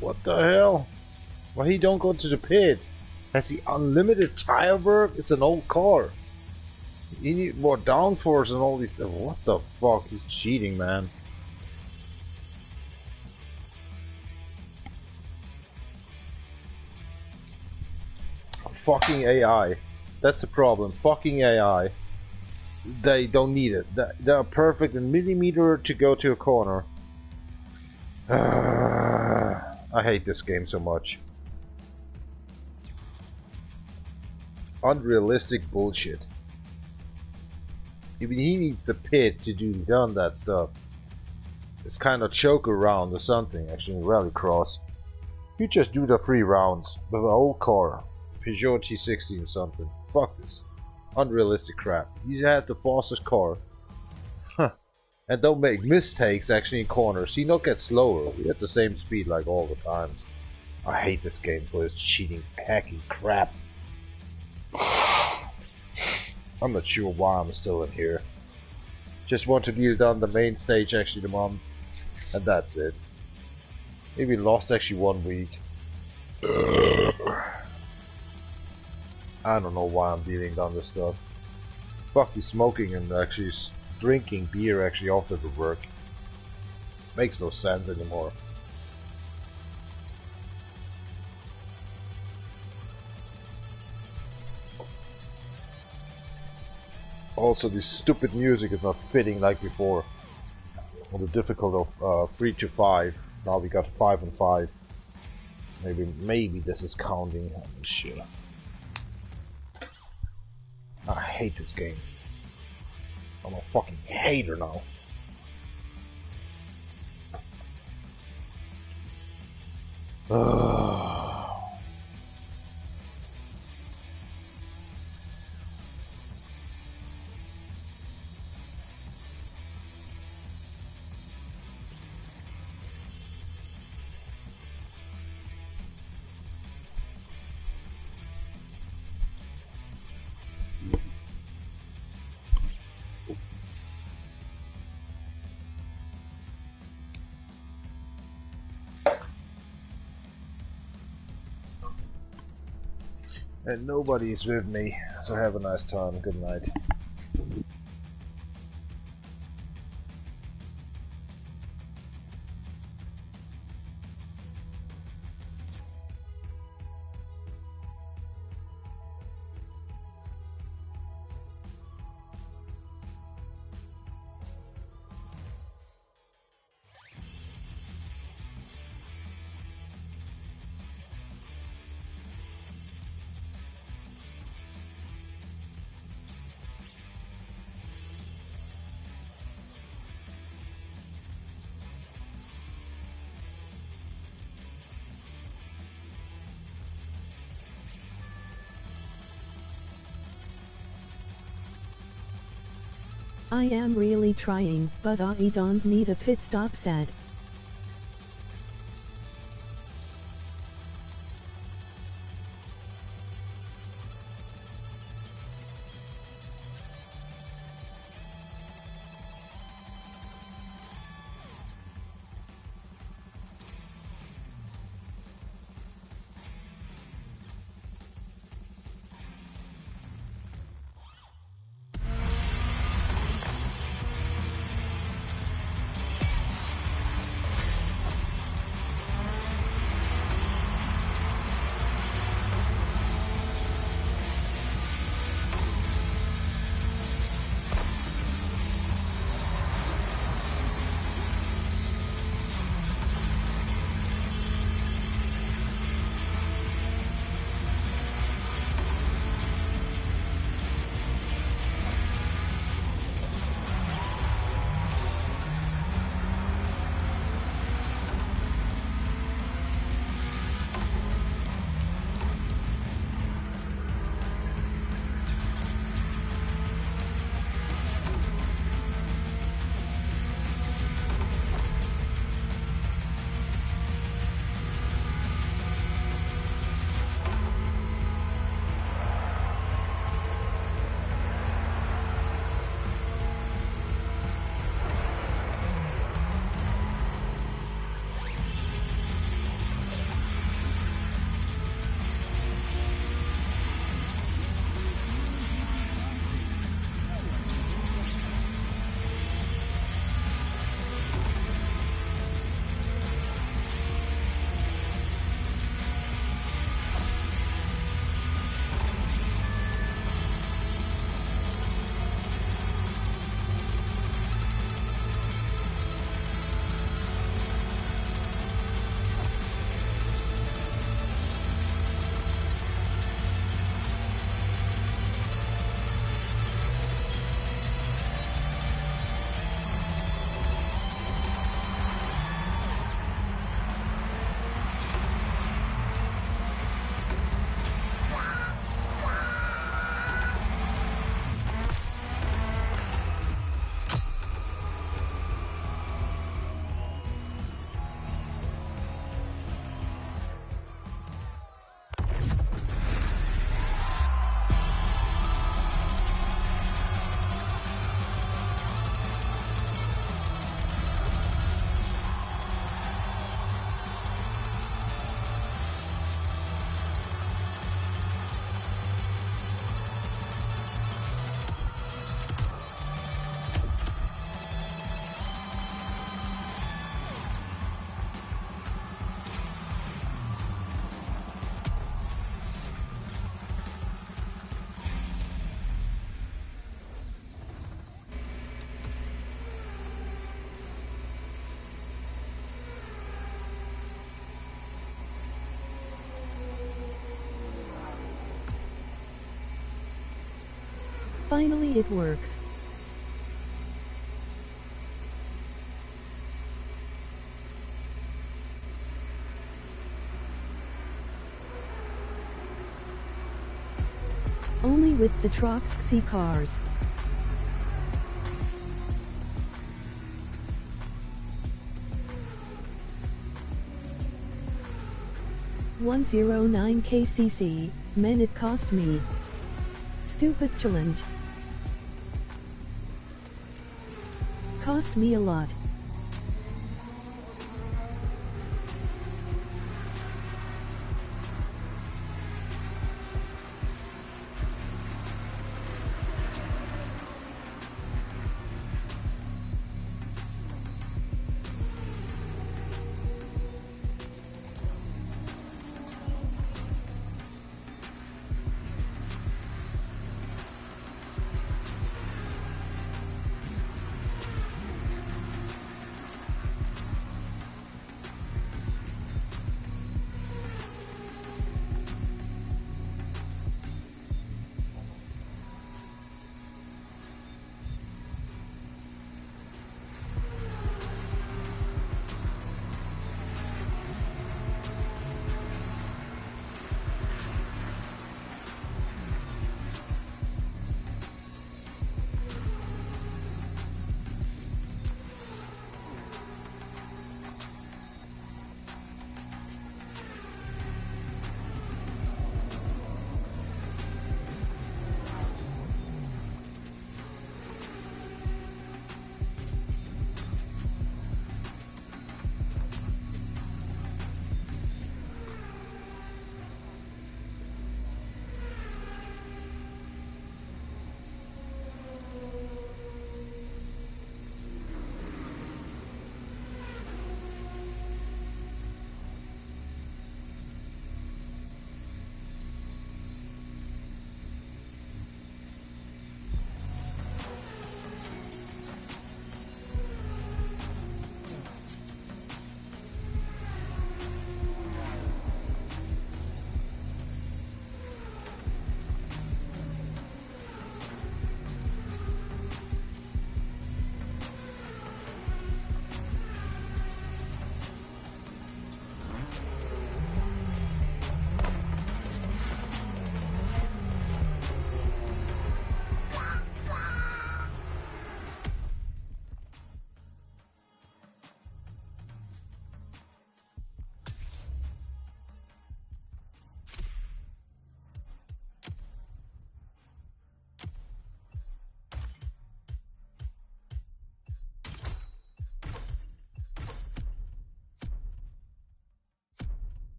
What the hell? Why he don't go to the pit? Has he unlimited tire work? It's an old car. He need more downforce and all these. What the fuck? He's cheating, man. Fucking AI. That's the problem. Fucking AI. They don't need it. They're perfect in millimeter to go to a corner. I hate this game so much. Unrealistic bullshit. Even he needs the pit to do done that stuff. It's kind of choke around or something, actually, in Rallycross. You just do the 3 rounds with an old car. Peugeot T60 or something. Fuck this. Unrealistic crap. You have the fastest car. And don't make mistakes actually in corners. He don't get slower. We at the same speed like all the times. I hate this game for its cheating, hacking crap. I'm not sure why I'm still in here. Just want to be done the main stage actually the month. And that's it. Maybe lost actually 1 week. I don't know why I'm dealing down this stuff. Fuck you smoking and actually drinking beer actually after the work. Makes no sense anymore. Also, this stupid music is not fitting like before. On the difficult of 3 to 5. Now we got 5 and 5. Maybe this is counting. I'm not sure. I hate this game. I'm a fucking hater now. And nobody is with me, so have a nice time. Good night. I am really trying, but I don't need a pit stop sad. Finally it works. Only with the Troxxy cars. $109 KCC, man, it cost me. Stupid challenge. Cost me a lot.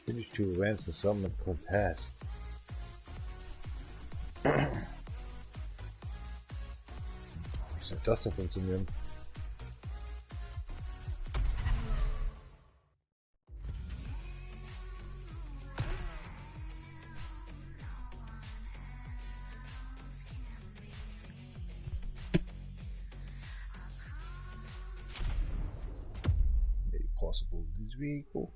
Finish 2 events and summon contest. Das ja funktionieren. Maybe possible this week. Oh.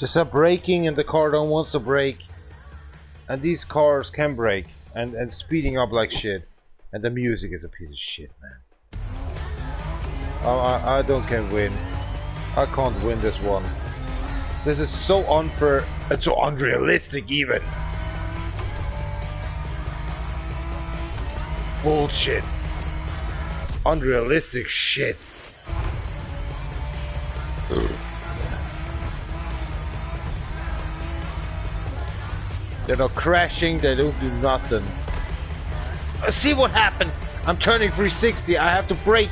Just a braking and the car don't want to brake. And these cars can brake and speeding up like shit. And the music is a piece of shit, man. I don't can win. I can't win this one. This is so unfair and so unrealistic even. Bullshit. Unrealistic shit. They're not crashing, they don't do nothing. See what happened? I'm turning 360, I have to brake.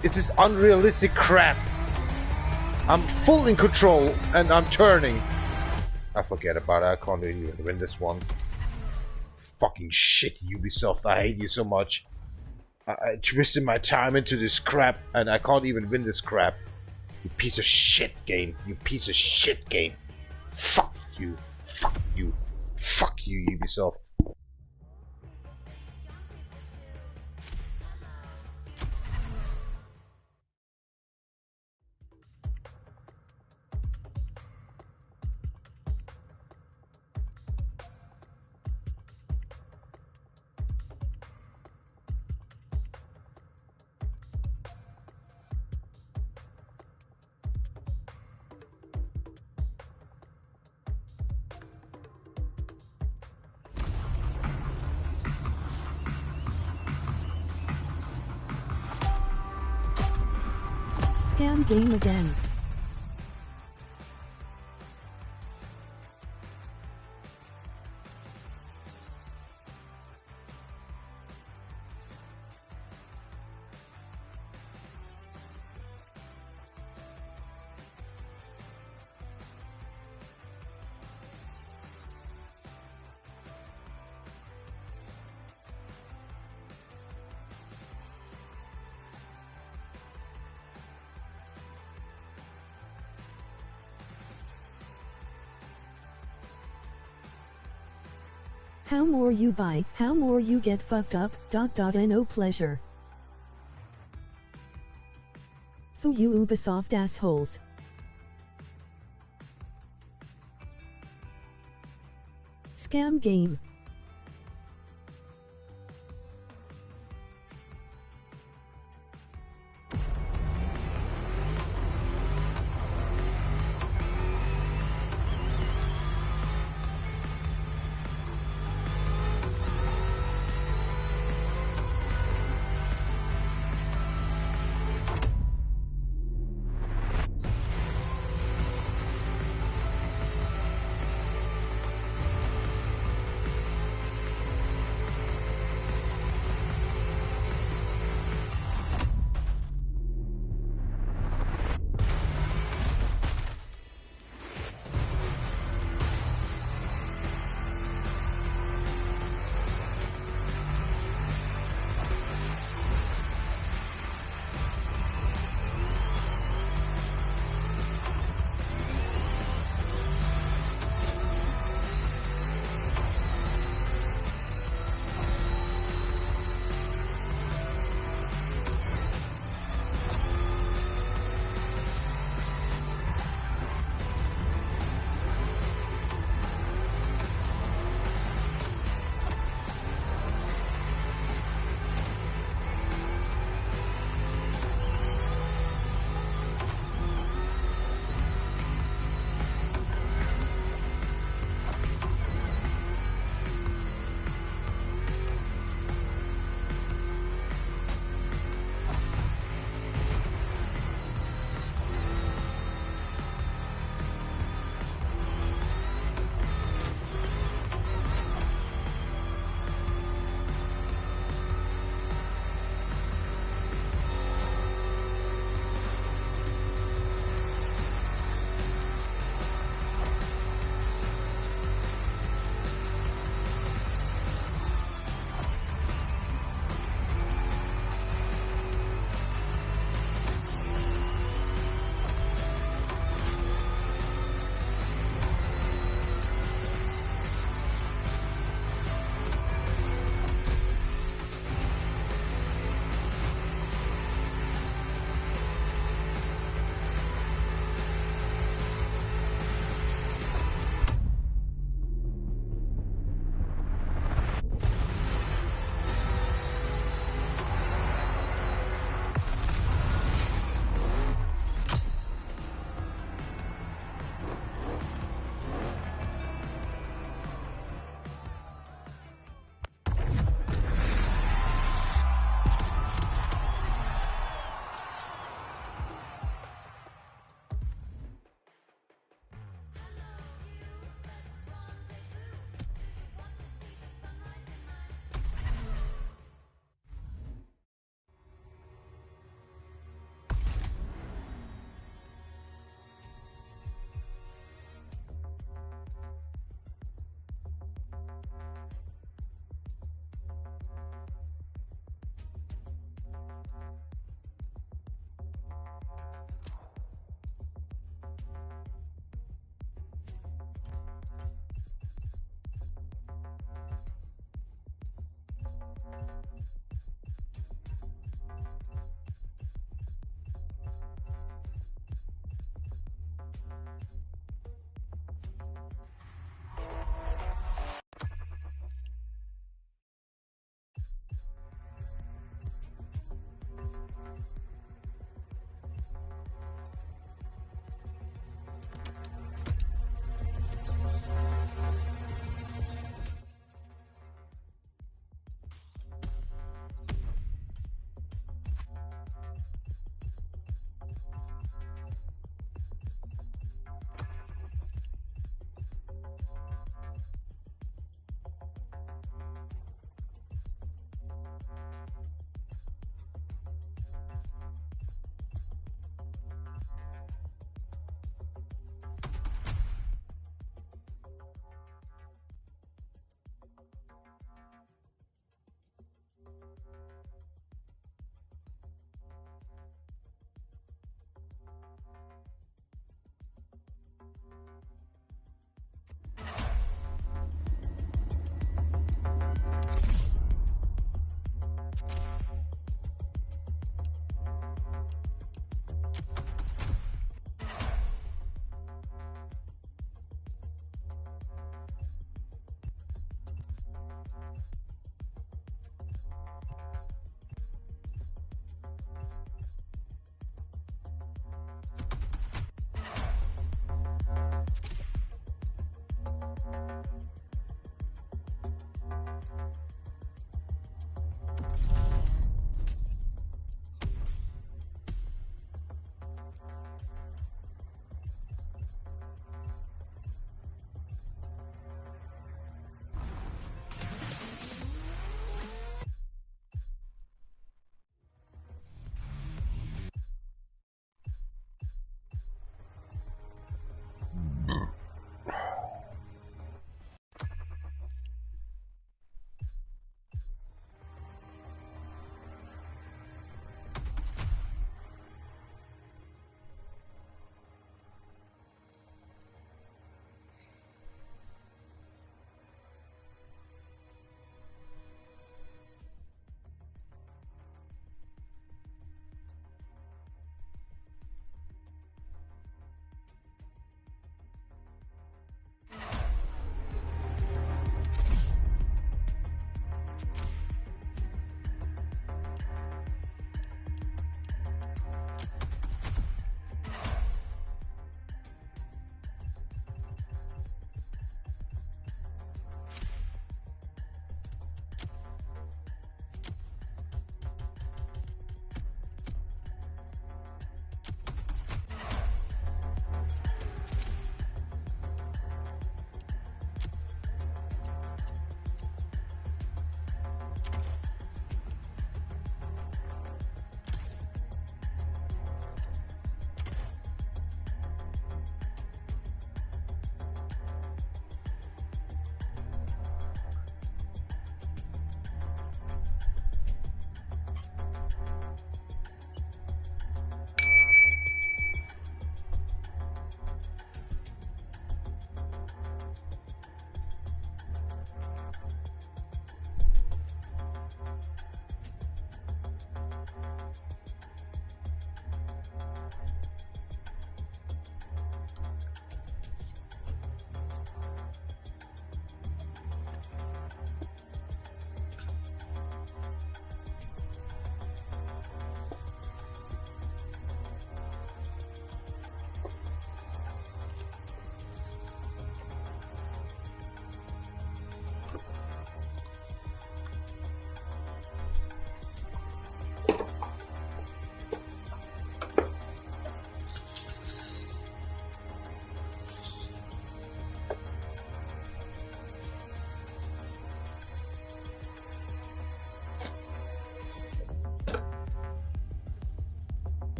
This is unrealistic crap. I'm full in control and I'm turning. I forget about it, I can't even win this one. Fucking shit, Ubisoft, I hate you so much. I twisted my time into this crap and I can't even win this crap. You piece of shit game. You piece of shit game. Fuck you. Fuck you. Fuck you, Ubisoft. Scam game again. How more you buy, how more you get fucked up, ... No pleasure. For you Ubisoft assholes. Scam game.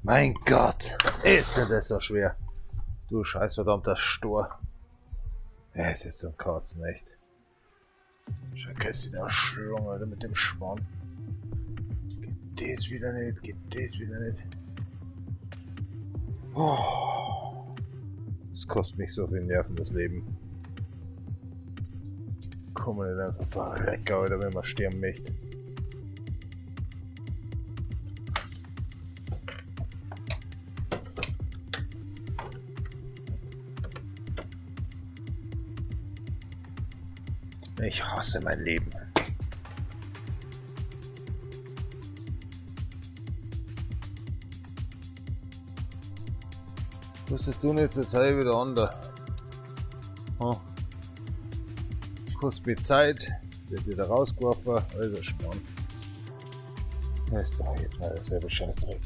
Mein Gott, ist denn das so schwer? Du scheiß verdammter Stor. Es ist so ein Katzen, echt. Schau, Kästchen der Schlange, Alter, mit dem Schwann. Geht das wieder nicht, geht das wieder nicht. Oh, das kostet mich so viel Nerven, das Leben. Komm mal nicht einfach verrecken, Alter, wenn man sterben möchte. Ich hasse mein Leben. Wusstest du nicht, zur Zeit wieder under. Oh. Kostet mir Zeit, wird wieder rausgeworfen, also spannend. Das ist doch jetzt mal dasselbe Scheißdreck.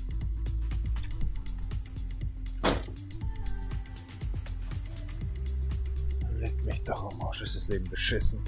Leck mich doch am Arsch, ist das Leben beschissen.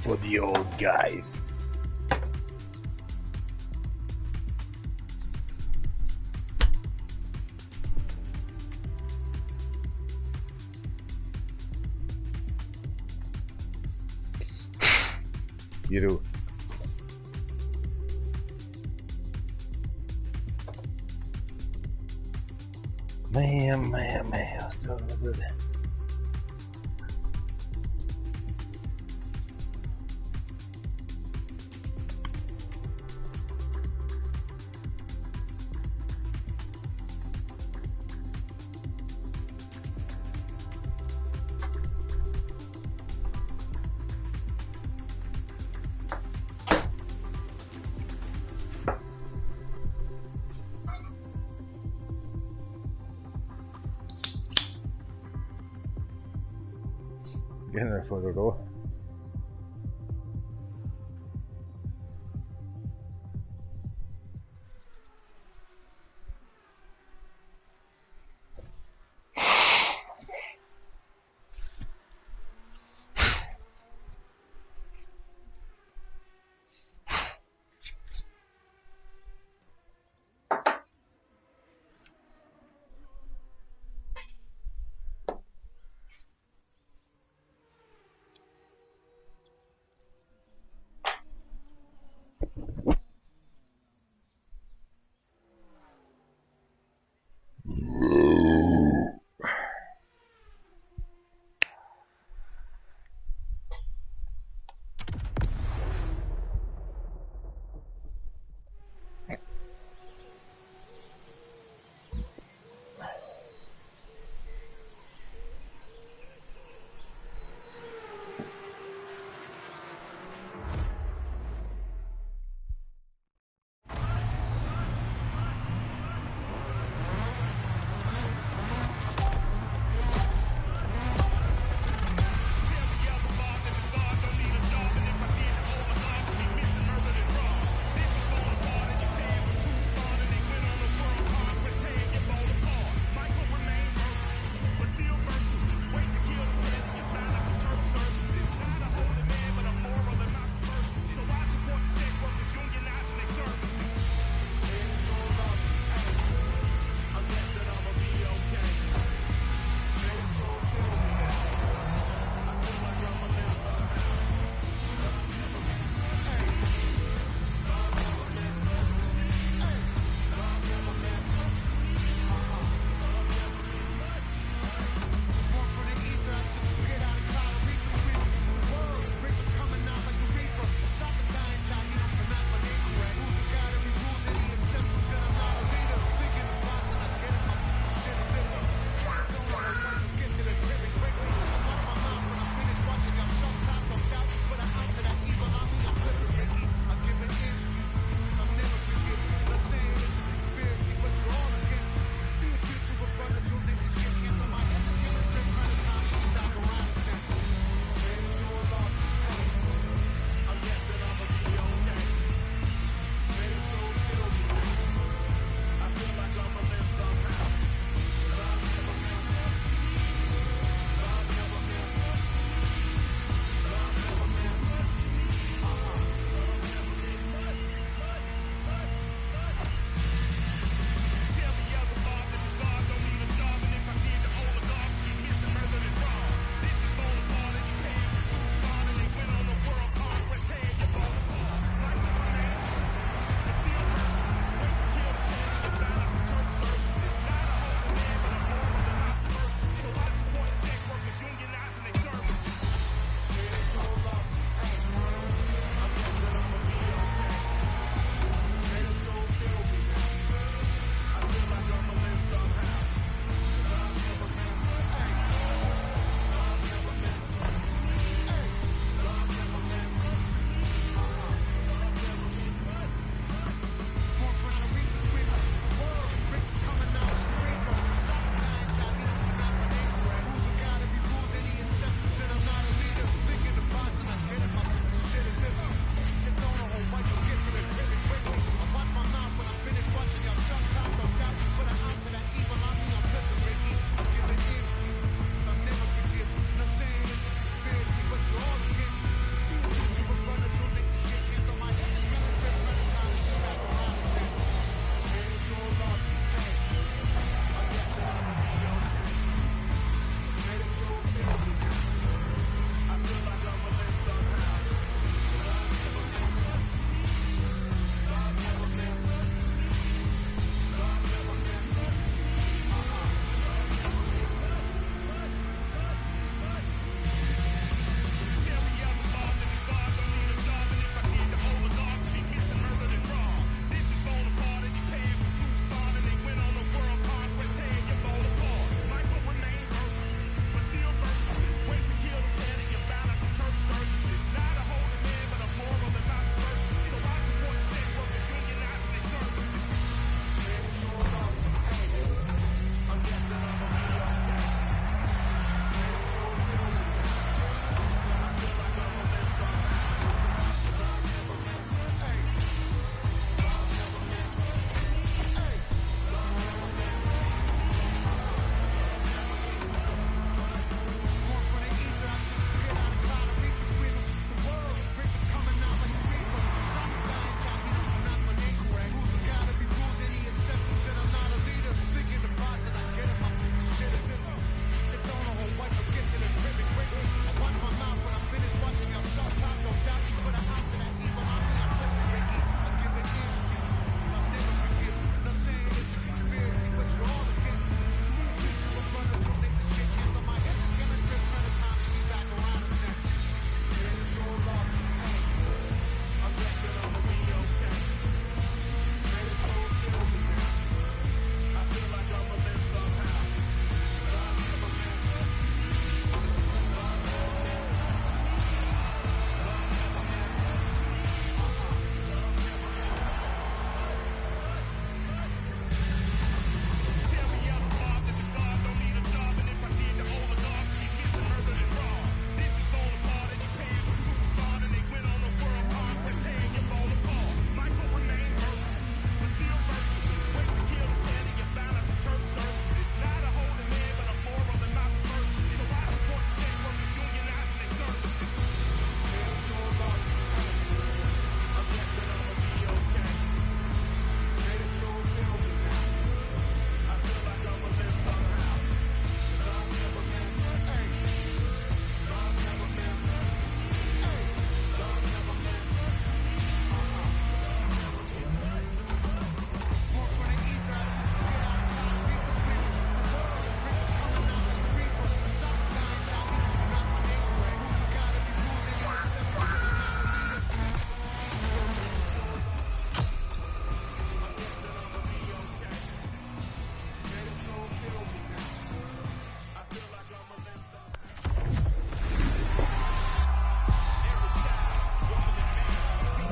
For the old guys. You do. Man, still no good. N4update.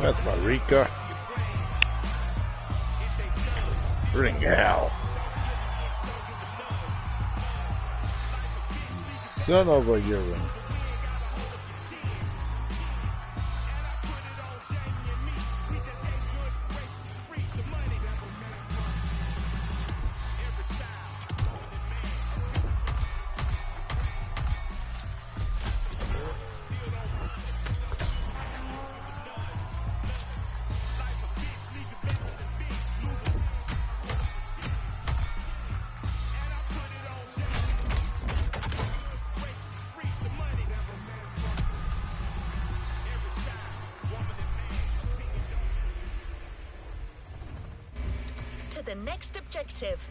That's Marika. Bring hell. Son of a urine. To the next objective.